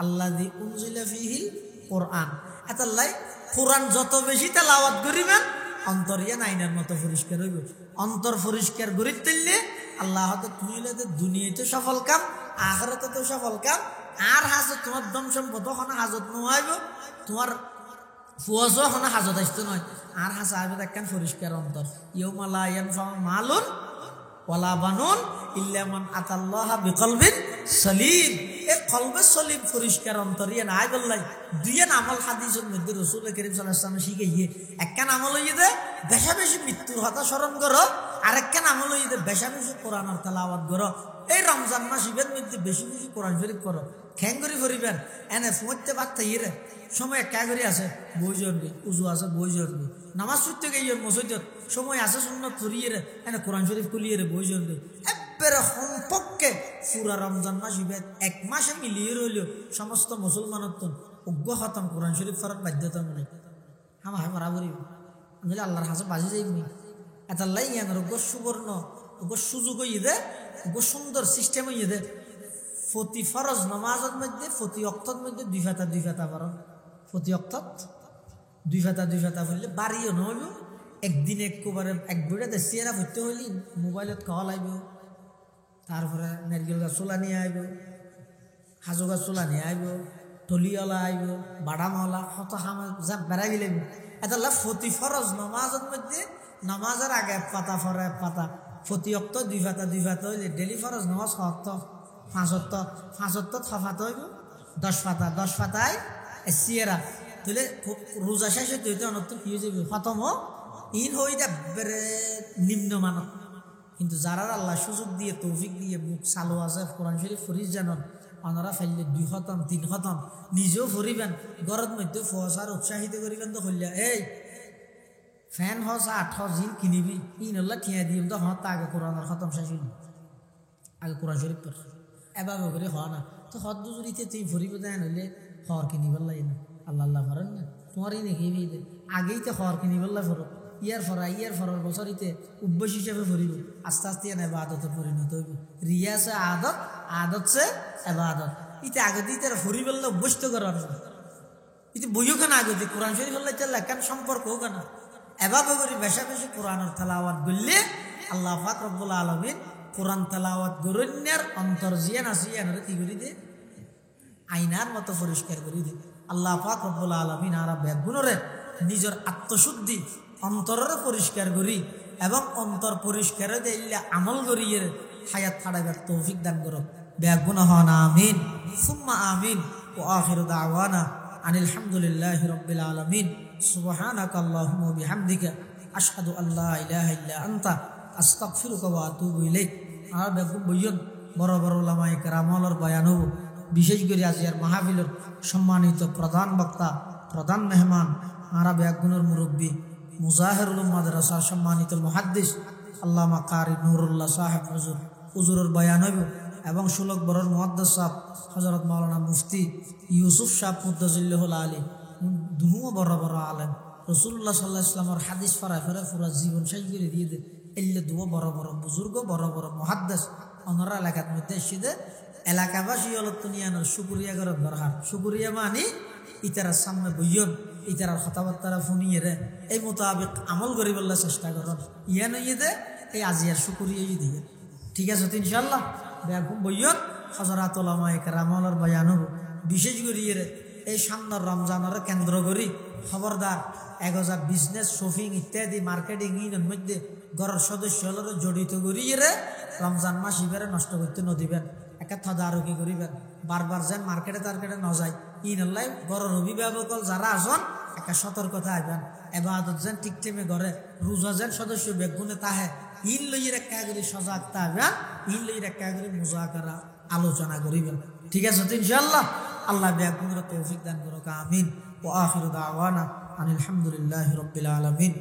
আল্লাযী উনজিলা ফীহিল কোরআন। এতাল্লাই কোরআন যত বেশি তেলাওয়াত করিবেন অন্তরিয়া নাইনার মতো পরিষ্কার হইব। অন্তর পরিষ্কার করি তুললে আল্লাহ হয়তো তুইলে দুনিয়াতে সফল কাম, আখিরাতে তো সফল কাম। আর হাজত তোমার দম সম্পদ ওখানে হাজত নোয়াইব, তোমার ফুয়াজও ওখানে হাজত আসতে নয়। আর হাসা আইব একখান পরিষ্কার অন্তর। ইয়াউমা লা ইয়ানফাউ মালুন ওয়ালা বানুন ইল্লা মান আতাল্লাহা বিকলবিন সলিম। এই কলবে সলিম পরিষ্কার অন্তর ইয়ে নাই বললাই। দুইয়ের আমল হাদিসের মধ্যে রাসূল কারীম সাল্লাল্লাহু আলাইহি ওয়াসাল্লাম শিখাইয়ে, একখান আমল হইয়ে দে বেশা বেশি মৃত্যুর কথা স্মরণ করো, আরেকখান আমল হইয়ে দে বেশা বেশি কোরআনের তেলাওয়াত করো। এই রমজান মাস ইবের মধ্যে বেশি বেশি কোরআন শরীফ করো। খ্যাং করে ফরিবেন এনে ফুঁতে বার্তা ইয়ে সময় একা করে আছে বই জরবি, উজু আছে বই জরবি, নামাজ পড়তে গিয়ে মসজিদত সময় আছে সুন্নত ফুরিয়ে এনে কোরআন শরীফ খুলিয়ে বই জরবি। একবারে সম্পর্কে পুরা রমজান মাস ইবেদ 1 মাসে মিলিয়ে রইলেও সমস্ত মুসলমানের তো অজ্ঞ খতম কোরআন শরীফ ফরাত বাধ্যতামূলক। আমার বরাবরই আমি আল্লাহর হাসে বাজি যাইনি। এটা লাই ইয়ানোর অজ্ঞ সুবর্ণ অজ্ঞ সুযোগ হইয়ে দে, অজ্ঞ সুন্দর সিস্টেম হইয়ে দে। প্রতি ফরজ নামাজের মধ্যে প্রতি ওয়াক্তের মধ্যে 2 ফাতা ফরজ, প্রতি ওয়াক্তত 2 ফাতা পড়লে বাড়িও নহইব। একদিন একবারে এক বুড়ে দেশিয়ারা পড়তে হইলি মোবাইলত খাওয়া লাগব, তারপরে নারকেল গাছ চোলা নিয়ে আইব, হাজু গাছ চোলা নিয়ে আইব, টলিওয়ালা আইব, বাদামওয়ালা কত খামা যা বেড়াই গেলে এটা প্রতি ফরজ নামাজের মধ্যে নামাজের আগে 1 পাতা ফরে 1 পাতা, প্রতি ওয়াক্ত 2 ফাতা হইলে ডেলি ফরজ নামাজ 5 ওয়াক্ত ফাতা হইব 10 ফাতায় সিয়েরা তাহলে রোজা শেষে তুই তো অনত কি হয়ে যাবে খতম ইন হয়ে যাবে নিম্নমানত কিন্তু যারা আল্লাহ সুযোগ দিয়ে তৌফিক দিয়ে মুখ চালু আছে কোরআন শরীফ ফরিজ জানন ওনারা ফেললে 2 খতম 3 খতম নিজেও ফরিবেন গরত মধ্যে ফসার উৎসাহিত করিবেন তো হইলা এই ফ্যান হস 8 জিন কিনিবি ইনল্লাহ ঠিয়া দিম তো হত আগে কোরআনের খতম শেষ হইল আগে কোরআন শরীফ পড় এভাবে করে হয় না তো হদ দুজুরিতে তুই ফরিব দেন হইলে খর কিনিবার লাগে না আল্লাহ আল্লাহ ফরেন না তোমারই নাকি আগেই তো খর কিনিবার লাগে ফরো ইয়ার ফরার বছরিতে অভ্যাস হিসেবে ফরিব আস্তে আস্তে এনে আদতে পরিণত হইব রিয়া সে আদত সে আদত ইতে আগে দিয়ে তারা ফরি বললে অভ্যস্ত করার ইতে বইও কেন আগে দিয়ে কোরআন শরীফ বললে চাল্লা কেন সম্পর্ক হোক না এভাবে করে বেশা বেশি কোরআনের তেলাওয়াত করলে আল্লাহ পাক রব্বুল আলামিন কোরআন তেলাওয়াত গরণ্যের অন্তর জিয়ান আছে এনারা কি করে দে আইনার মতো পরিষ্কার করে দে আল্লাহ পাক রব্বুল আলামিন আর ব্যাগুণরে নিজের আত্মশুদ্ধি অন্তরের পরিষ্কার করি এবং অন্তর পরিষ্কার দিলে আমল করিয়ে হায়াত ছাড়াবার তৌফিক দান করো ব্যাগুণ হন আমিন সুম্মা আমিন ও আখির দাওয়ানা আনিল হামদুলিল্লাহি রাব্বিল আলামিন সুবহানাকা আল্লাহুম্মা ওয়া বিহামদিকা আশহাদু আল্লা ইলাহা ইল্লা আনতা আস্তাগফিরুকা ওয়া আতুবু ইলাইক আর ব্যাগুণ বইয়ন বড় বড় উলামায়ে কেরামর বয়ান হবো বিশেষ করে আজিয়ার মাহফিলের সম্মানিত প্রধান বক্তা প্রধান মেহমান আরা ব্যাগুণের মুরব্বী মুজাহিরুল মাদ্রাসার সম্মানিত মুহাদ্দিস আল্লামা কারি নুরুল্লাহ সাহেব হুজুরের বয়ান হইব এবং সুলক বড়র মুহাদ্দিস সাহেব হযরত মাওলানা মুফতি ইউসুফ সাহেব মুদ্দাজিল্লাহুল আলী দুনুও বড় বড় আলেম রাসূলুল্লাহ সাল্লাল্লাহু আলাইহি ওয়াসাল্লামের হাদিস ফরাফরে পুরো জীবন শেষ করে দিয়ে দে এল্লে দুও বড় বড় বুজুর্গ বড় বড় মুহাদ্দিস অনরা এলাকার মধ্যে এসে এলাকাবাসী হলত নিয়ানোর শুকরিয়া করার দরকার শুকরিয়া মানি ইতারার সামনে বইয়ন ইতারার কথাবার্তারা শুনিয়ে রে এই মোতাবেক আমল করি বললে চেষ্টা করুন ইয়া নইয়ে দে এই আজিয়ার শুকরিয়া দিয়ে ঠিক আছে তো ইনশাল্লাহ বইয়ন হযরত উলামায়ে কেরামর বয়ান হবো বিশেষ করিয়ে রে এই সামনের রমজানের কেন্দ্র করি খবরদার 1000 বিজনেস শপিং ইত্যাদি মার্কেটিং ইনের মধ্যে ঘরের সদস্য জড়িত করিয়ে রে রমজান মাস ইবারে নষ্ট করতে নদিবেন একা তদারকি করিবেন বারবার যেন মার্কেটে টার্কেটে ন যায় ইনল্লাই ঘরের অভিভাবক যারা আসন একটা সতর্কতা আইবেন এবাদত যেন ঠিক টাইমে ঘরে রোজা যেন সদস্য বেগুনে তাহে ইন লইয়ের একটা করে সজাগ থাকবেন ইন লইয়ের একটা করে মুজাকারা আলোচনা করিবেন ঠিক আছে তো ইনশাআল্লাহ আল্লাহ বেগুনের তৌফিক দান করুক আমিন ওয়া আখিরু দাওয়ানা আনিল হামদুলিল্লাহি রাব্বিল আলামিন।